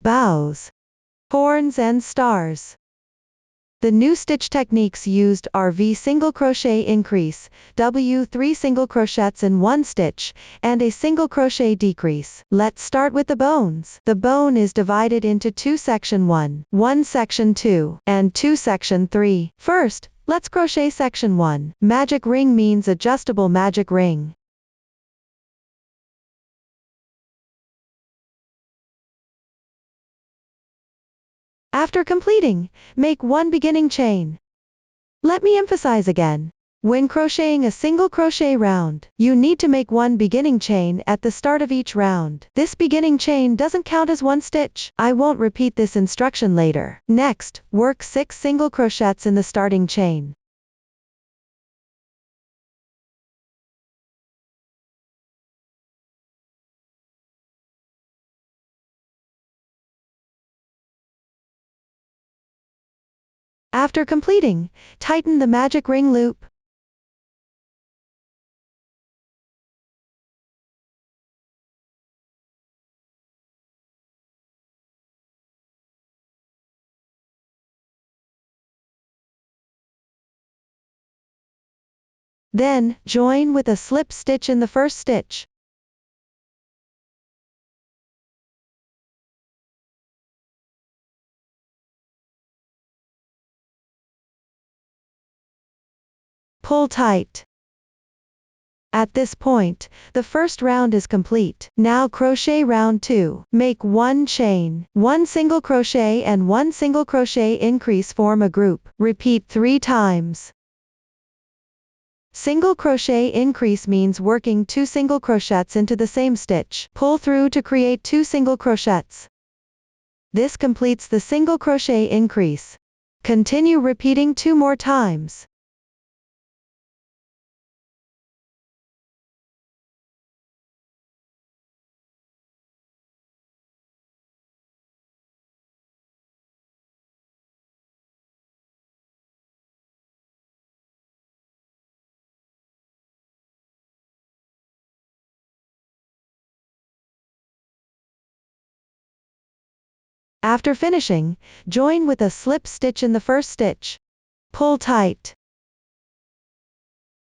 Speaker 1: bows, horns and stars. The new stitch techniques used are V single crochet increase, W 3 single crochets in one stitch, and a single crochet decrease. Let's start with the bones. The bone is divided into 2 section 1, 1 section 2, and 2 section 3. First, let's crochet section 1. Magic ring means adjustable magic ring. After completing, make 1 beginning chain. Let me emphasize again. When crocheting a single crochet round, you need to make 1 beginning chain at the start of each round. This beginning chain doesn't count as 1 stitch. I won't repeat this instruction later. Next, work 6 single crochets in the starting chain. After completing, tighten the magic ring loop. Then, join with a slip stitch in the first stitch. Pull tight. At this point, the first round is complete. Now crochet round 2. Make 1 chain, 1 single crochet and 1 single crochet increase form a group. Repeat 3 times. Single crochet increase means working 2 single crochets into the same stitch. Pull through to create 2 single crochets. This completes the single crochet increase. Continue repeating 2 more times. After finishing, join with a slip stitch in the first stitch. Pull tight.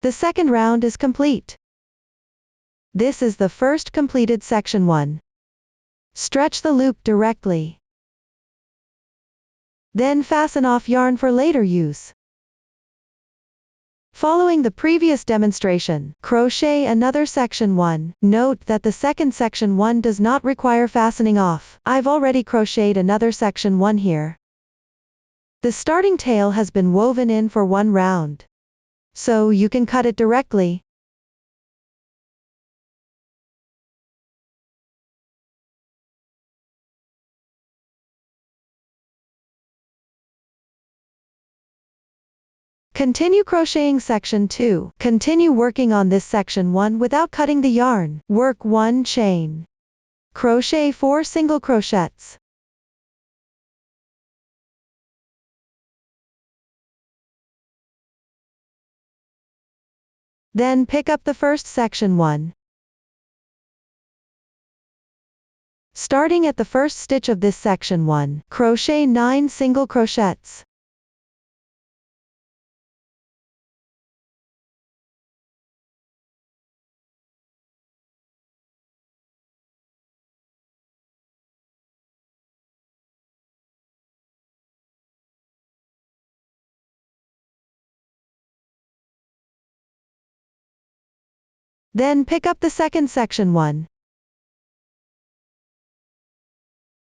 Speaker 1: The second round is complete. This is the first completed section 1. Stretch the loop directly. Then fasten off yarn for later use. Following the previous demonstration, crochet another section 1. Note that the second section 1 does not require fastening off. I've already crocheted another section 1 here. The starting tail has been woven in for 1 round, so you can cut it directly. Continue crocheting section 2. Continue working on this section 1 without cutting the yarn. Work 1 chain. Crochet 4 single crochets. Then pick up the first section 1. Starting at the first stitch of this section 1, crochet 9 single crochets. Then pick up the second section 1.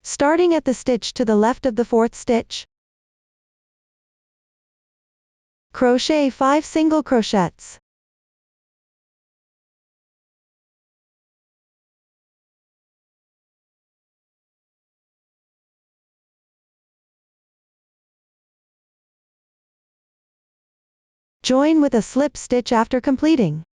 Speaker 1: Starting at the stitch to the left of the 4th stitch. Crochet 5 single crochets. Join with a slip stitch after completing.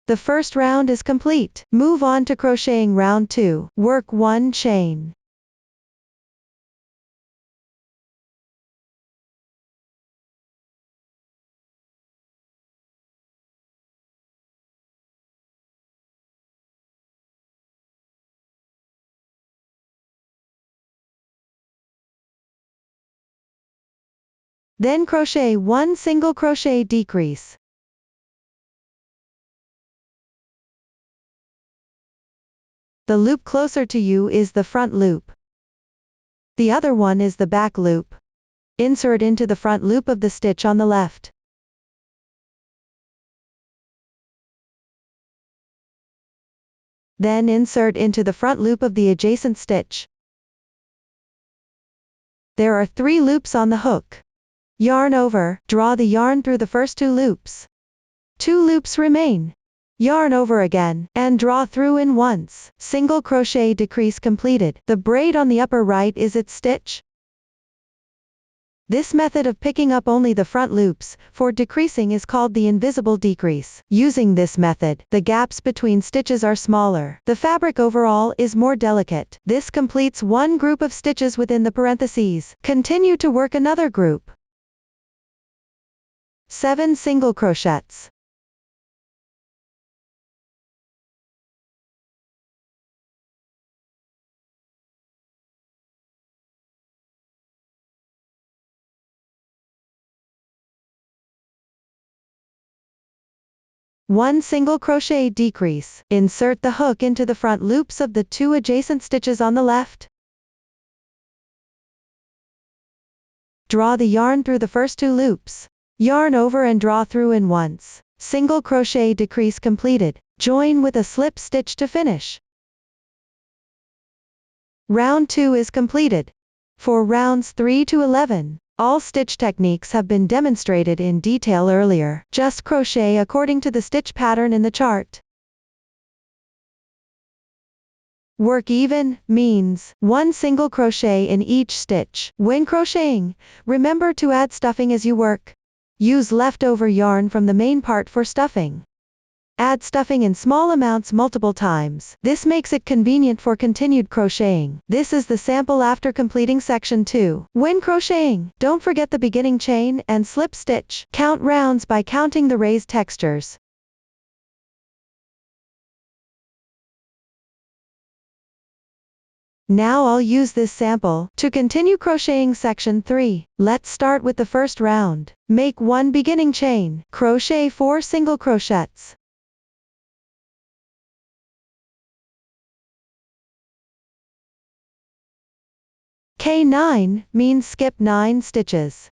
Speaker 1: The first round is complete. Move on to crocheting round 2. Work 1 chain. Then crochet 1 single crochet decrease. The loop closer to you is the front loop. The other one is the back loop. Insert into the front loop of the stitch on the left. Then insert into the front loop of the adjacent stitch. There are 3 loops on the hook. Yarn over, draw the yarn through the first 2 loops. 2 loops remain. Yarn over again, and draw through in once. Single crochet decrease completed. The braid on the upper right is its stitch. This method of picking up only the front loops, for decreasing is called the invisible decrease. Using this method, the gaps between stitches are smaller. The fabric overall is more delicate. This completes one group of stitches within the parentheses. Continue to work another group. 7 single crochets. One single crochet decrease. Insert the hook into the front loops of the 2 adjacent stitches on the left. Draw the yarn through the first 2 loops. Yarn over and draw through in once. Single crochet decrease completed. Join with a slip stitch to finish. Round 2 is completed. For rounds 3 to 11, all stitch techniques have been demonstrated in detail earlier. Just crochet according to the stitch pattern in the chart. Work even means 1 single crochet in each stitch. When crocheting, remember to add stuffing as you work. Use leftover yarn from the main part for stuffing. Add stuffing in small amounts multiple times. This makes it convenient for continued crocheting. This is the sample after completing section 2. When crocheting, don't forget the beginning chain and slip stitch. Count rounds by counting the raised textures. Now I'll use this sample to continue crocheting section 3. Let's start with the first round. Make 1 beginning chain. Crochet 4 single crochets. K9 means skip 9 stitches.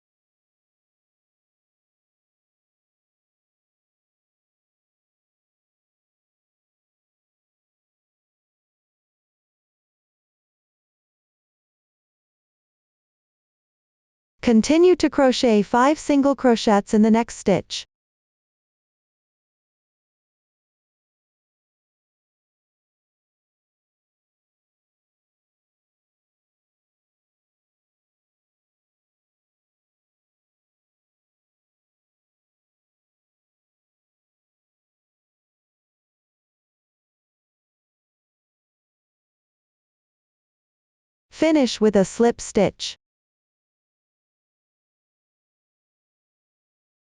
Speaker 1: Continue to crochet 5 single crochets in the next stitch. Finish with a slip stitch.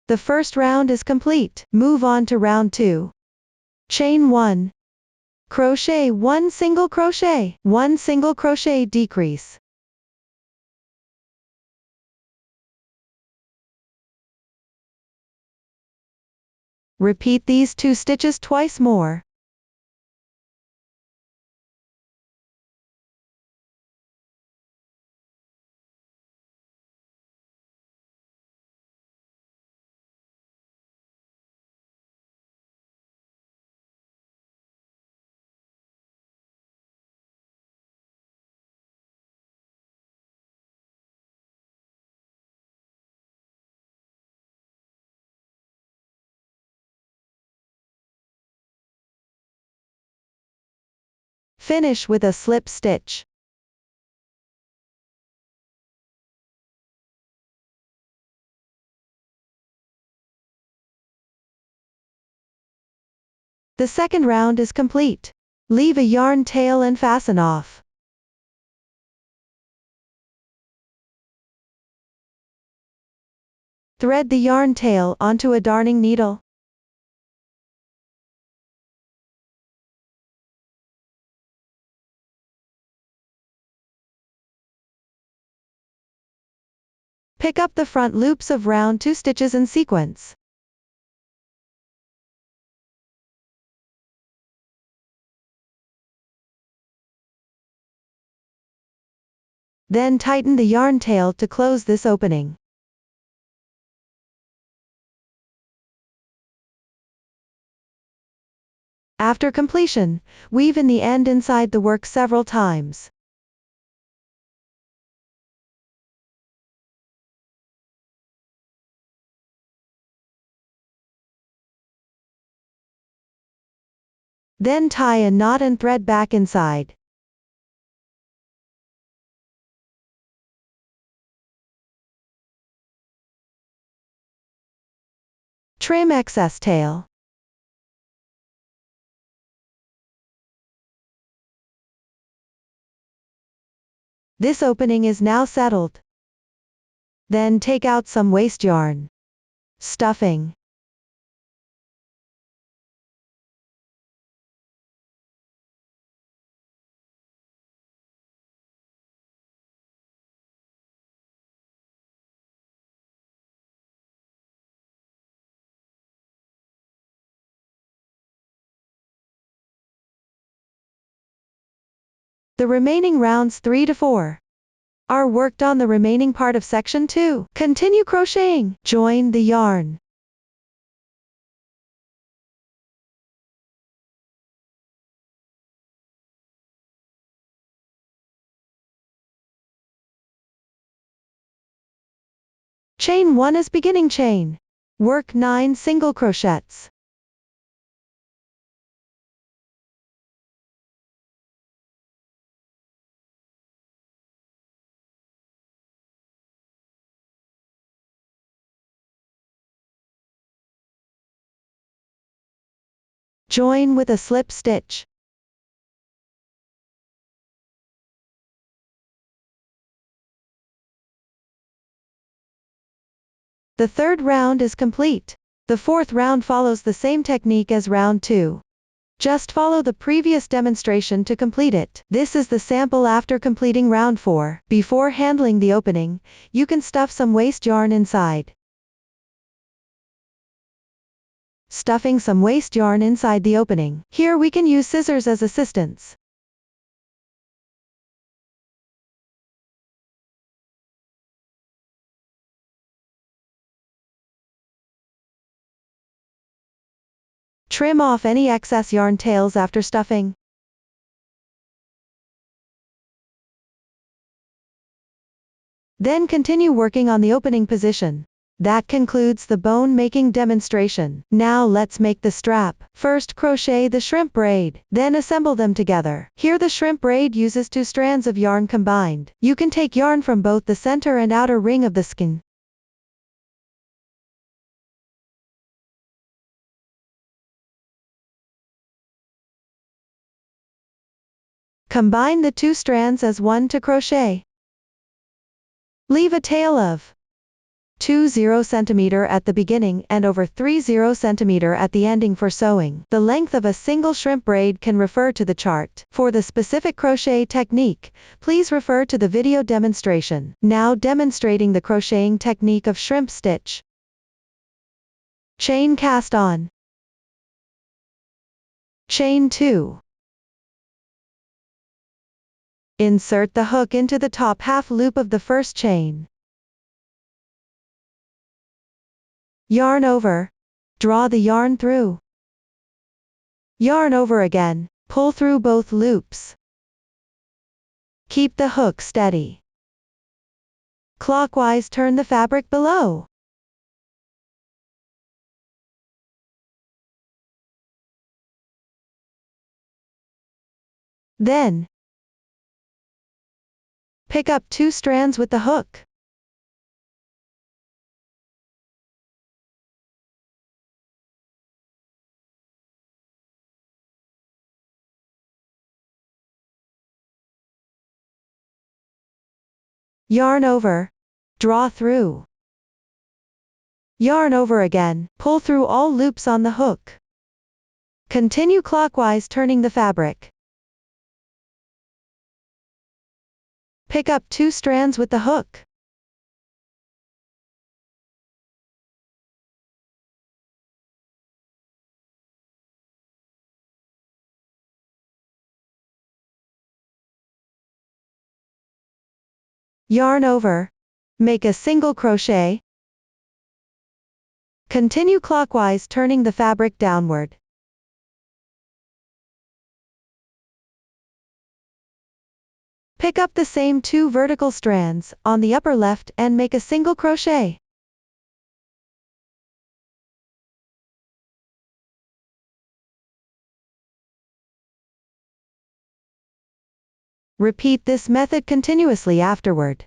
Speaker 1: The first round is complete. Move on to round 2. Chain 1. Crochet 1 single crochet. 1 single crochet decrease. Repeat these 2 stitches twice more. Finish with a slip stitch. The second round is complete. Leave a yarn tail and fasten off. Thread the yarn tail onto a darning needle. Pick up the front loops of round 2 stitches in sequence. Then tighten the yarn tail to close this opening. After completion, weave in the end inside the work several times. Then tie a knot and thread back inside. Trim excess tail. This opening is now settled. Then take out some waste yarn. Stuffing. The remaining rounds 3 to 4 are worked on the remaining part of section 2. Continue crocheting. Join the yarn. Chain 1 as beginning chain. Work 9 single crochets. Join with a slip stitch. The third round is complete. The fourth round follows the same technique as round 2. Just follow the previous demonstration to complete it. This is the sample after completing round 4. Before handling the opening, you can stuff some waste yarn inside. Stuffing some waste yarn inside the opening. Here we can use scissors as assistants. Trim off any excess yarn tails after stuffing. Then continue working on the opening position. That concludes the bone making demonstration. Now let's make the strap. First crochet the shrimp braid, then assemble them together. Here the shrimp braid uses 2 strands of yarn combined. You can take yarn from both the center and outer ring of the skein. Combine the 2 strands as one to crochet. Leave a tail of 20 cm at the beginning and over 30 cm at the ending for sewing. The length of a single shrimp braid can refer to the chart. For the specific crochet technique, please refer to the video demonstration. Now demonstrating the crocheting technique of shrimp stitch. Chain cast on. Chain 2. Insert the hook into the top half loop of the first chain. Yarn over. Draw the yarn through. Yarn over again. Pull through both loops. Keep the hook steady. Clockwise turn the fabric below. Then, pick up 2 strands with the hook. Yarn over. Draw through. Yarn over again, pull through all loops on the hook. Continue clockwise turning the fabric. Pick up 2 strands with the hook. Yarn over. Make a single crochet. Continue clockwise turning the fabric downward. Pick up the same 2 vertical strands on the upper left and make a single crochet. Repeat this method continuously afterward.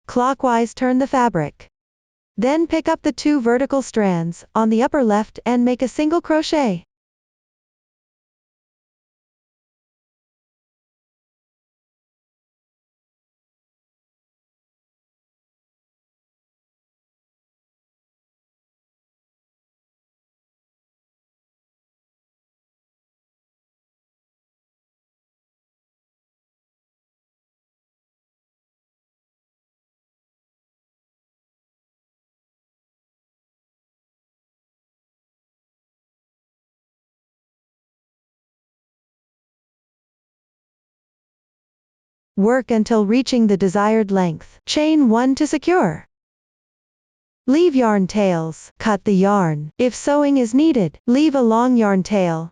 Speaker 1: Clockwise turn the fabric. Then pick up the 2 vertical strands on the upper left and make a single crochet. Work until reaching the desired length. Chain 1 to secure. Leave yarn tails. Cut the yarn. If sewing is needed, leave a long yarn tail.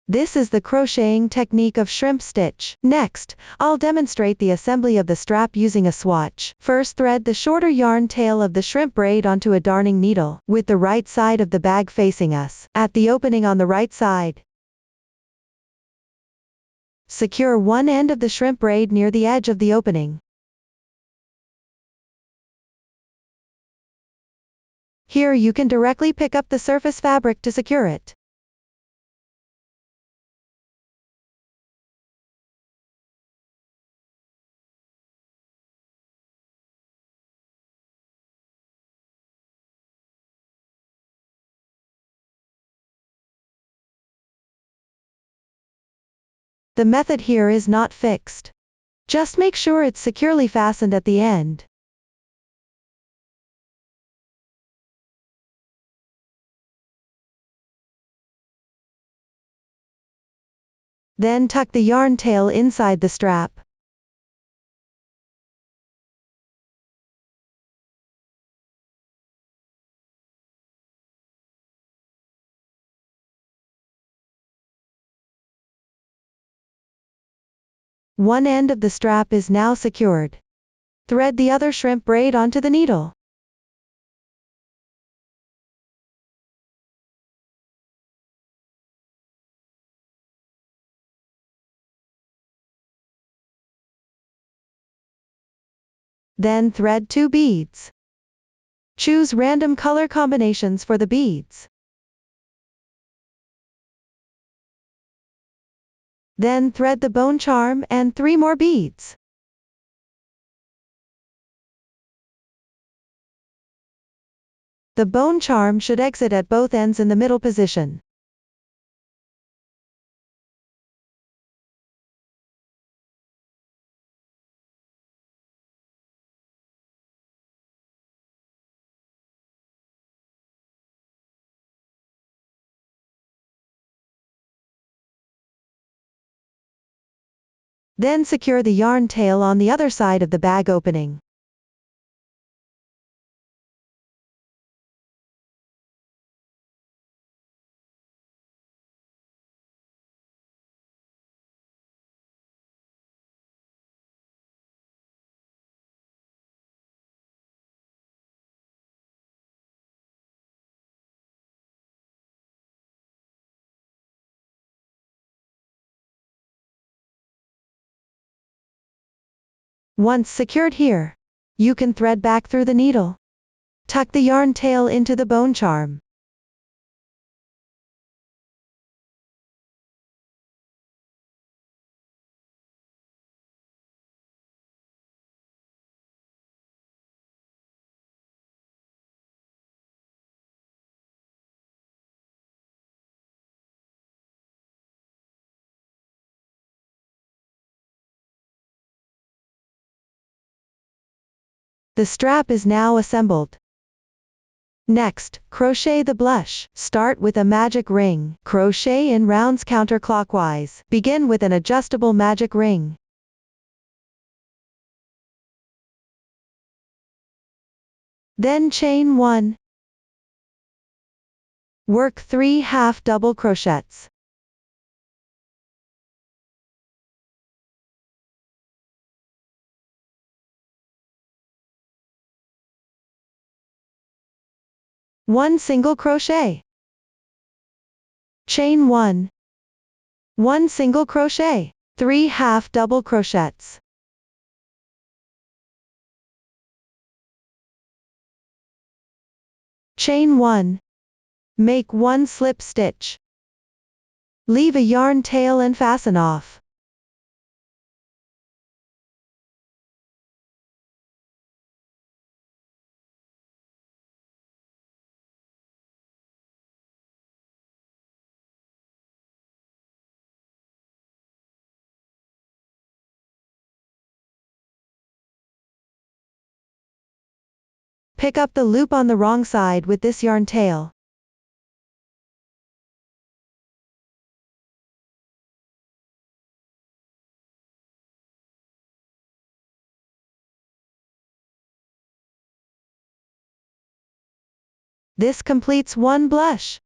Speaker 1: This is the crocheting technique of shrimp stitch. Next, I'll demonstrate the assembly of the strap using a swatch. First, thread the shorter yarn tail of the shrimp braid onto a darning needle, with the right side of the bag facing us, at the opening on the right side. Secure one end of the shrimp braid near the edge of the opening. Here you can directly pick up the surface fabric to secure it. The method here is not fixed. Just make sure it's securely fastened at the end. Then tuck the yarn tail inside the strap. One end of the strap is now secured. Thread the other shrimp braid onto the needle. Then thread 2 beads. Choose random color combinations for the beads. Then thread the bone charm and 3 more beads. The bone charm should exit at both ends in the middle position. Then secure the yarn tail on the other side of the bag opening. Once secured here, you can thread back through the needle. Tuck the yarn tail into the bone charm. The strap is now assembled. Next, crochet the blush. Start with a magic ring. Crochet in rounds counterclockwise. Begin with an adjustable magic ring. Then chain 1. Work 3 half double crochets. One single crochet. Chain 1. One single crochet. 3 half double crochets. Chain 1. Make 1 slip stitch. Leave a yarn tail and fasten off. Pick up the loop on the wrong side with this yarn tail. This completes 1 blush.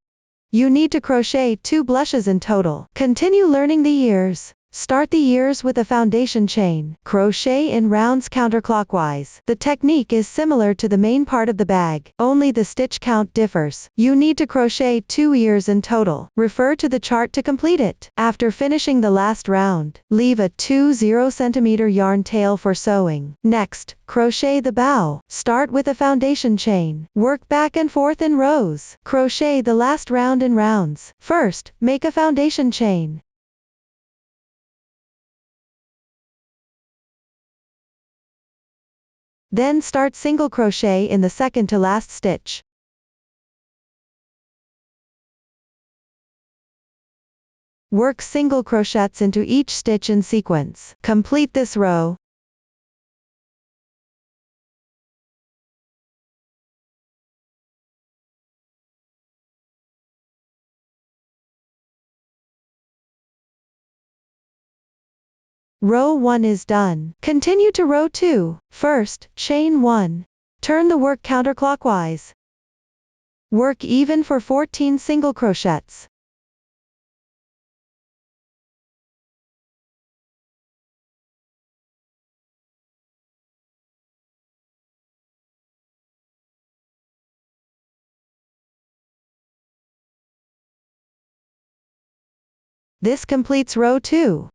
Speaker 1: You need to crochet 2 blushes in total. Continue learning the ears. Start the ears with a foundation chain. Crochet in rounds counterclockwise. The technique is similar to the main part of the bag, only the stitch count differs. You need to crochet 2 ears in total. Refer to the chart to complete it. After finishing the last round, leave a 20 cm yarn tail for sewing. Next, crochet the bow. Start with a foundation chain. Work back and forth in rows. Crochet the last round in rounds. First, make a foundation chain. Then start single crochet in the second to last stitch. Work single crochets into each stitch in sequence. Complete this row. Row 1 is done. Continue to row 2. First, chain 1. Turn the work counterclockwise. Work even for 14 single crochets. This completes row 2.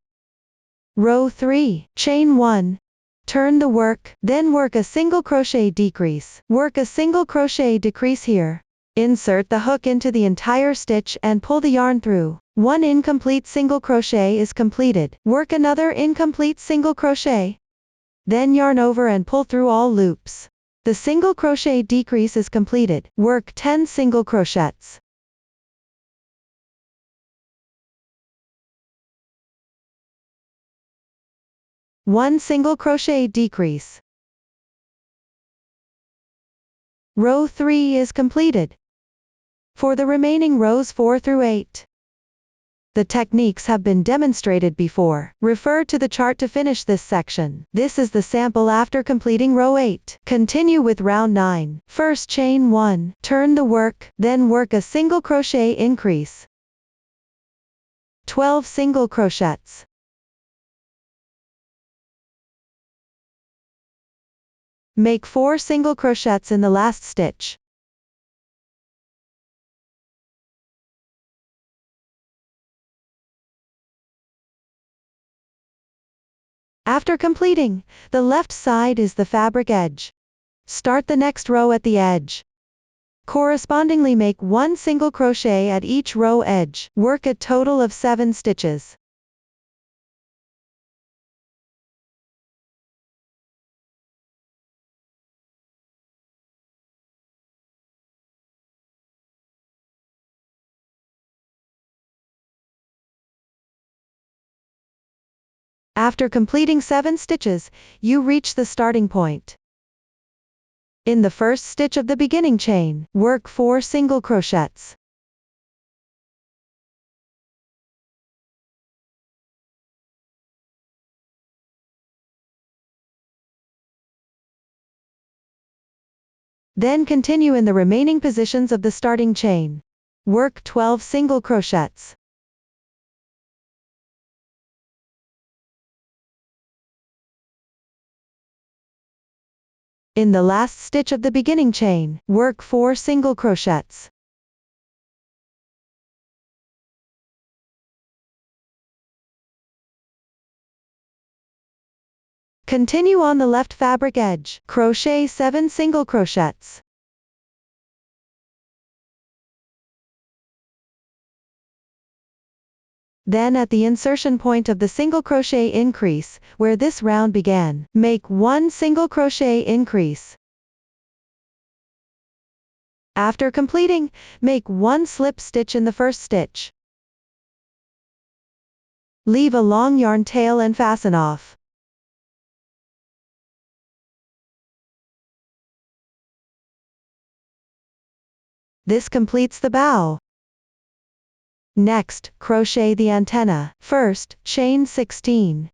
Speaker 1: Row 3, chain 1. Turn the work, then work a single crochet decrease. Work a single crochet decrease here. Insert the hook into the entire stitch and pull the yarn through. 1 incomplete single crochet is completed. Work another incomplete single crochet. Then yarn over and pull through all loops. The single crochet decrease is completed. Work 10 single crochets. One single crochet decrease. Row 3 is completed. For the remaining rows 4 through 8. The techniques have been demonstrated before. Refer to the chart to finish this section. This is the sample after completing row 8. Continue with round 9. First chain 1. Turn the work, then work a single crochet increase. 12 single crochets. Make 4 single crochets in the last stitch. After completing, the left side is the fabric edge. Start the next row at the edge. Correspondingly make 1 single crochet at each row edge. Work a total of 7 stitches. After completing 7 stitches, you reach the starting point. In the first stitch of the beginning chain, work 4 single crochets. Then continue in the remaining positions of the starting chain. Work 12 single crochets. In the last stitch of the beginning chain, work 4 single crochets. Continue on the left fabric edge, crochet 7 single crochets. Then at the insertion point of the single crochet increase, where this round began, make 1 single crochet increase. After completing, make 1 slip stitch in the first stitch. Leave a long yarn tail and fasten off. This completes the bow. Next, crochet the antenna. First, chain 16.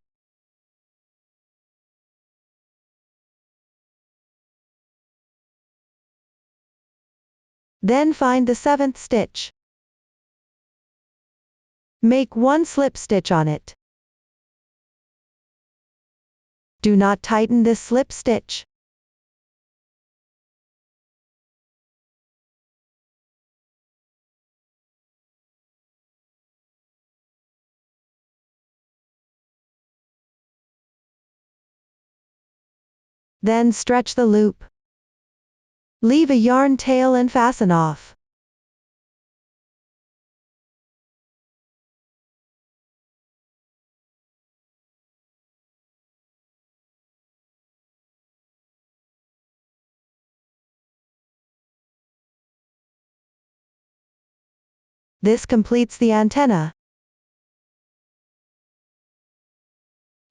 Speaker 1: Then find the 7th stitch. Make 1 slip stitch on it. Do not tighten this slip stitch. Then stretch the loop. Leave a yarn tail and fasten off. This completes the antenna.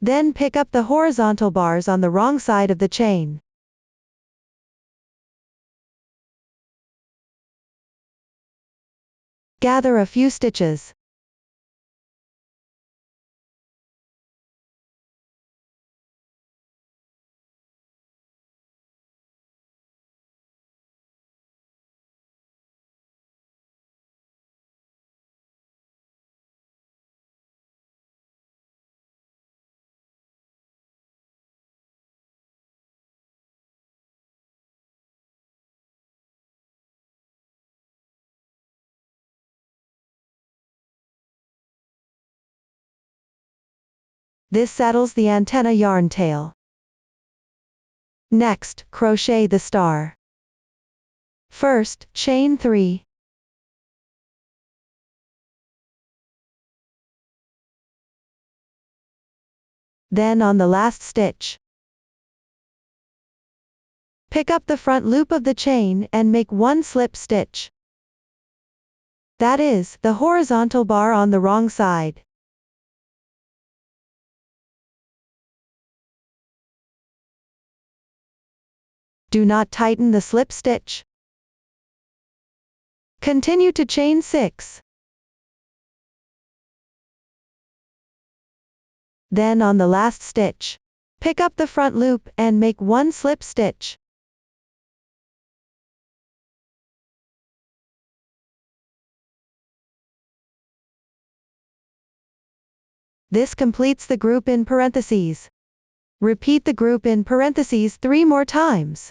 Speaker 1: Then pick up the horizontal bars on the wrong side of the chain. Gather a few stitches. This settles the antenna yarn tail. Next, crochet the star. First, chain 3. Then on the last stitch, pick up the front loop of the chain and make 1 slip stitch. That is, the horizontal bar on the wrong side. Do not tighten the slip stitch. Continue to chain 6. Then on the last stitch, pick up the front loop and make 1 slip stitch. This completes the group in parentheses. Repeat the group in parentheses 3 more times.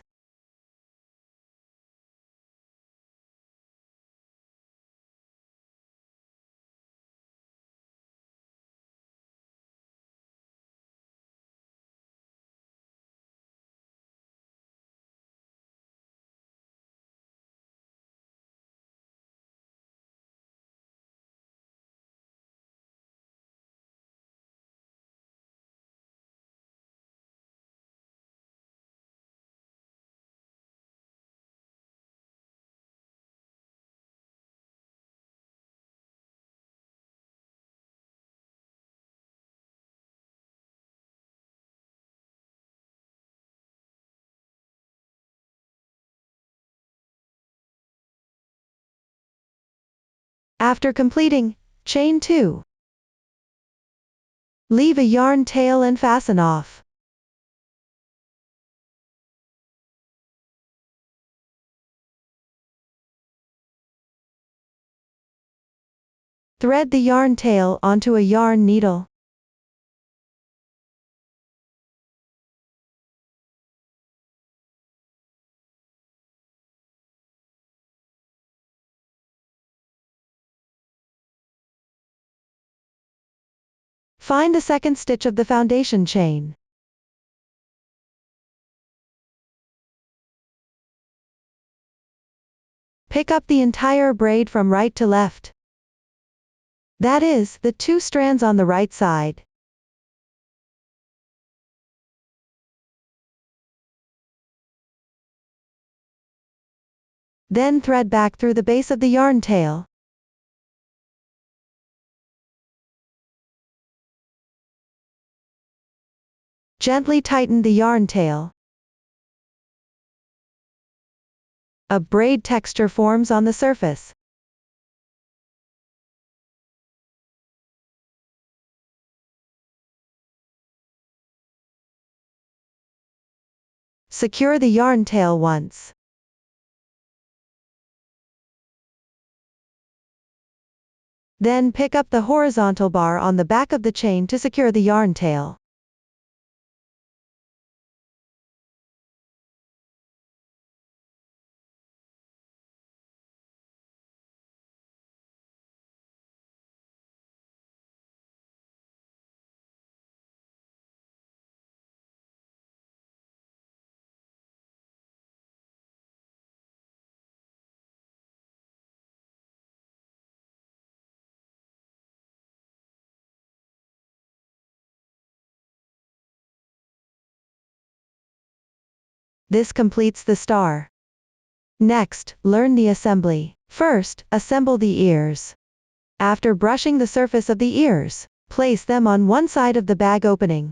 Speaker 1: After completing, chain 2. Leave a yarn tail and fasten off. Thread the yarn tail onto a yarn needle. Find the second stitch of the foundation chain. Pick up the entire braid from right to left. That is, the 2 strands on the right side. Then thread back through the base of the yarn tail. Gently tighten the yarn tail. A braid texture forms on the surface. Secure the yarn tail once. Then pick up the horizontal bar on the back of the chain to secure the yarn tail. This completes the star. Next, learn the assembly. First, assemble the ears. After brushing the surface of the ears, place them on one side of the bag opening.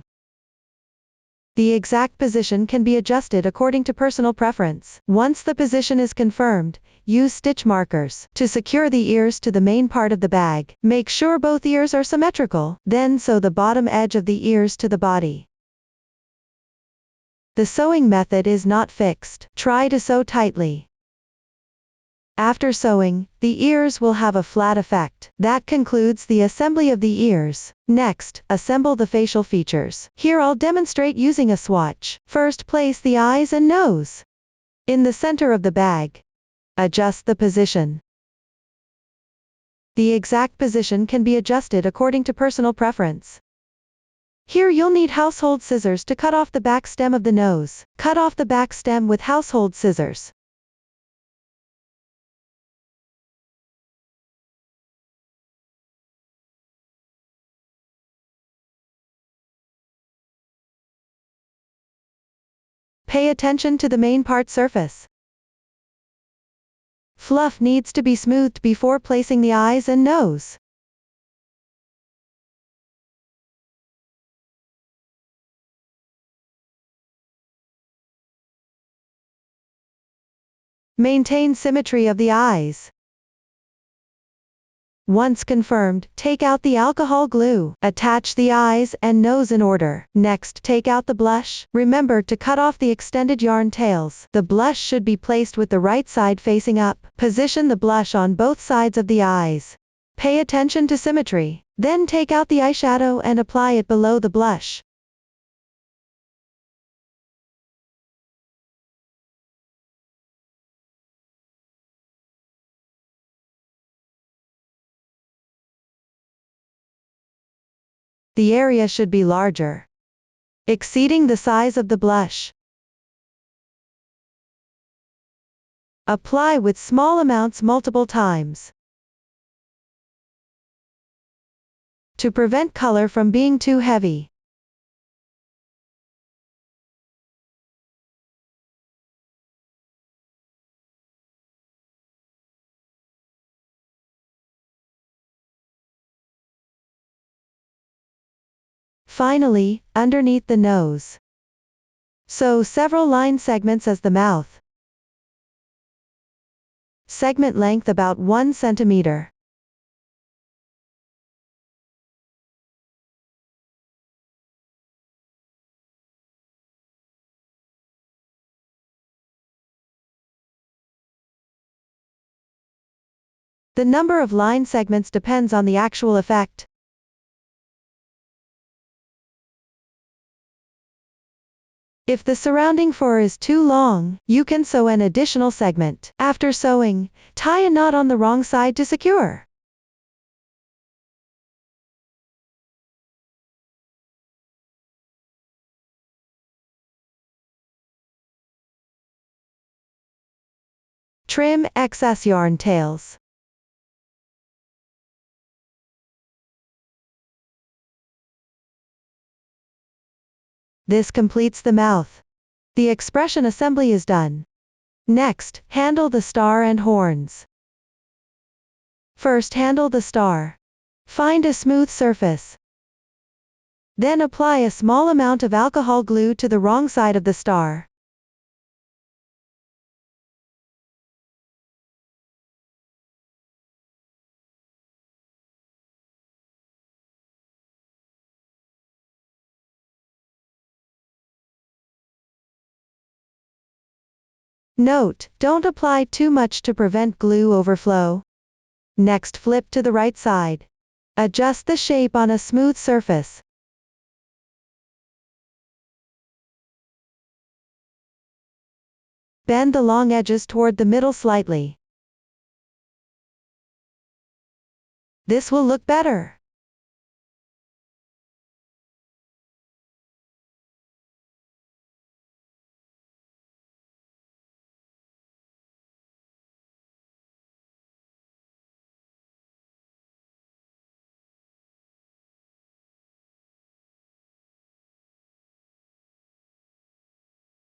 Speaker 1: The exact position can be adjusted according to personal preference. Once the position is confirmed, use stitch markers to secure the ears to the main part of the bag. Make sure both ears are symmetrical, then sew the bottom edge of the ears to the body. The sewing method is not fixed. Try to sew tightly. After sewing, the ears will have a flat effect. That concludes the assembly of the ears. Next, assemble the facial features. Here I'll demonstrate using a swatch. First, place the eyes and nose in the center of the bag. Adjust the position. The exact position can be adjusted according to personal preference. Here you'll need household scissors to cut off the back stem of the nose. Cut off the back stem with household scissors. Pay attention to the main part surface. Fluff needs to be smoothed before placing the eyes and nose. Maintain symmetry of the eyes. Once confirmed, take out the alcohol glue. Attach the eyes and nose in order. Next, take out the blush. Remember to cut off the extended yarn tails. The blush should be placed with the right side facing up. Position the blush on both sides of the eyes. Pay attention to symmetry. Then take out the eyeshadow and apply it below the blush. The area should be larger, exceeding the size of the blush. Apply with small amounts multiple times. To prevent color from being too heavy. Finally, underneath the nose, sew several line segments as the mouth. Segment length about 1 centimeter. The number of line segments depends on the actual effect. If the surrounding fur is too long, you can sew an additional segment. After sewing, tie a knot on the wrong side to secure. Trim excess yarn tails. This completes the mouth. The expression assembly is done. Next, handle the star and horns. First, handle the star. Find a smooth surface. Then apply a small amount of alcohol glue to the wrong side of the star. Note, don't apply too much to prevent glue overflow. Next, flip to the right side. Adjust the shape on a smooth surface. Bend the long edges toward the middle slightly. This will look better.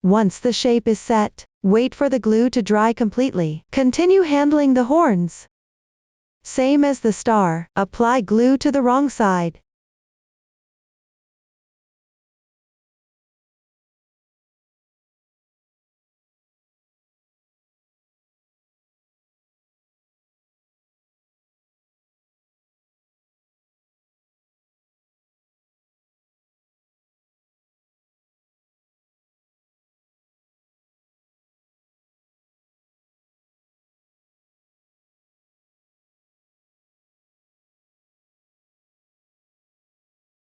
Speaker 1: Once the shape is set, wait for the glue to dry completely. Continue handling the horns. Same as the star, apply glue to the wrong side.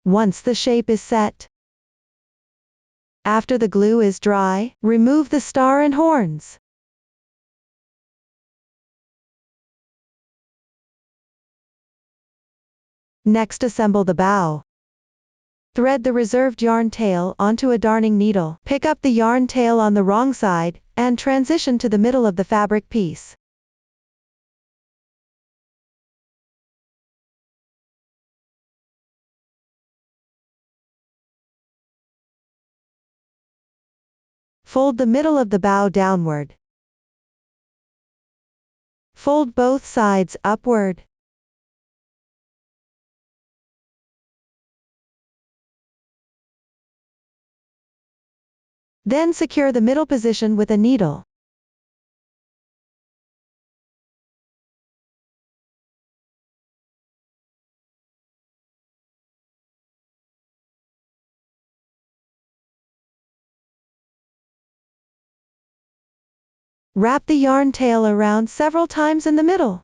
Speaker 1: Once the shape is set, after the glue is dry, remove the star and horns. Next, assemble the bow. Thread the reserved yarn tail onto a darning needle. Pick up the yarn tail on the wrong side, and transition to the middle of the fabric piece. Fold the middle of the bow downward. Fold both sides upward. Then secure the middle position with a needle. Wrap the yarn tail around several times in the middle.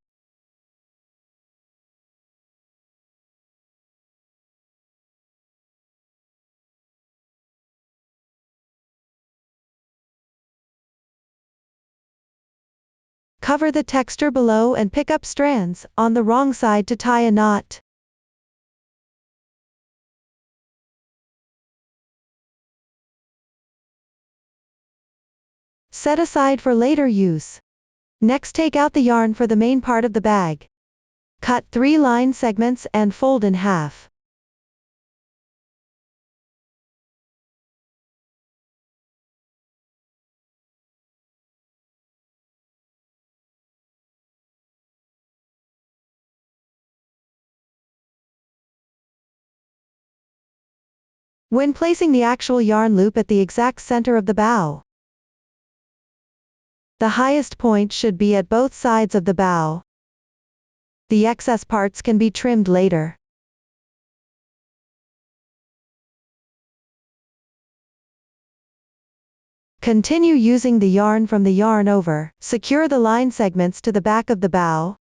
Speaker 1: Cover the texture below and pick up strands on the wrong side to tie a knot. Set aside for later use. Next, take out the yarn for the main part of the bag. Cut 3 line segments and fold in half. When placing the actual yarn loop at the exact center of the bow, the highest point should be at both sides of the bow. The excess parts can be trimmed later. Continue using the yarn from the yarn over. Secure the line segments to the back of the bow.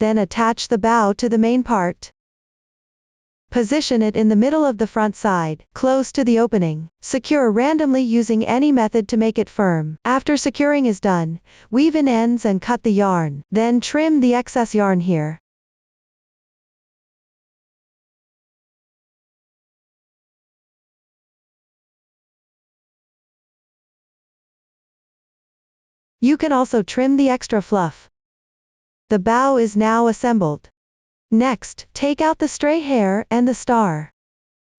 Speaker 1: Then attach the bow to the main part. Position it in the middle of the front side, close to the opening. Secure randomly using any method to make it firm. After securing is done, weave in ends and cut the yarn. Then trim the excess yarn here. You can also trim the extra fluff. The bow is now assembled. Next, take out the stray hair and the star.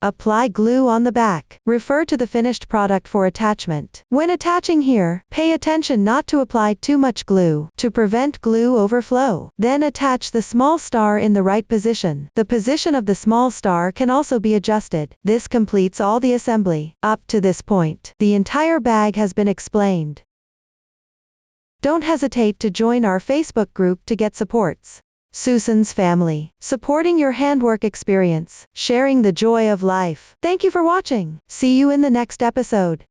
Speaker 1: Apply glue on the back. Refer to the finished product for attachment. When attaching here, pay attention not to apply too much glue to prevent glue overflow. Then attach the small star in the right position. The position of the small star can also be adjusted. This completes all the assembly. Up to this point, the entire bag has been explained. Don't hesitate to join our Facebook group to get supports. Susan's Family, supporting your handwork experience, sharing the joy of life. Thank you for watching. See you in the next episode.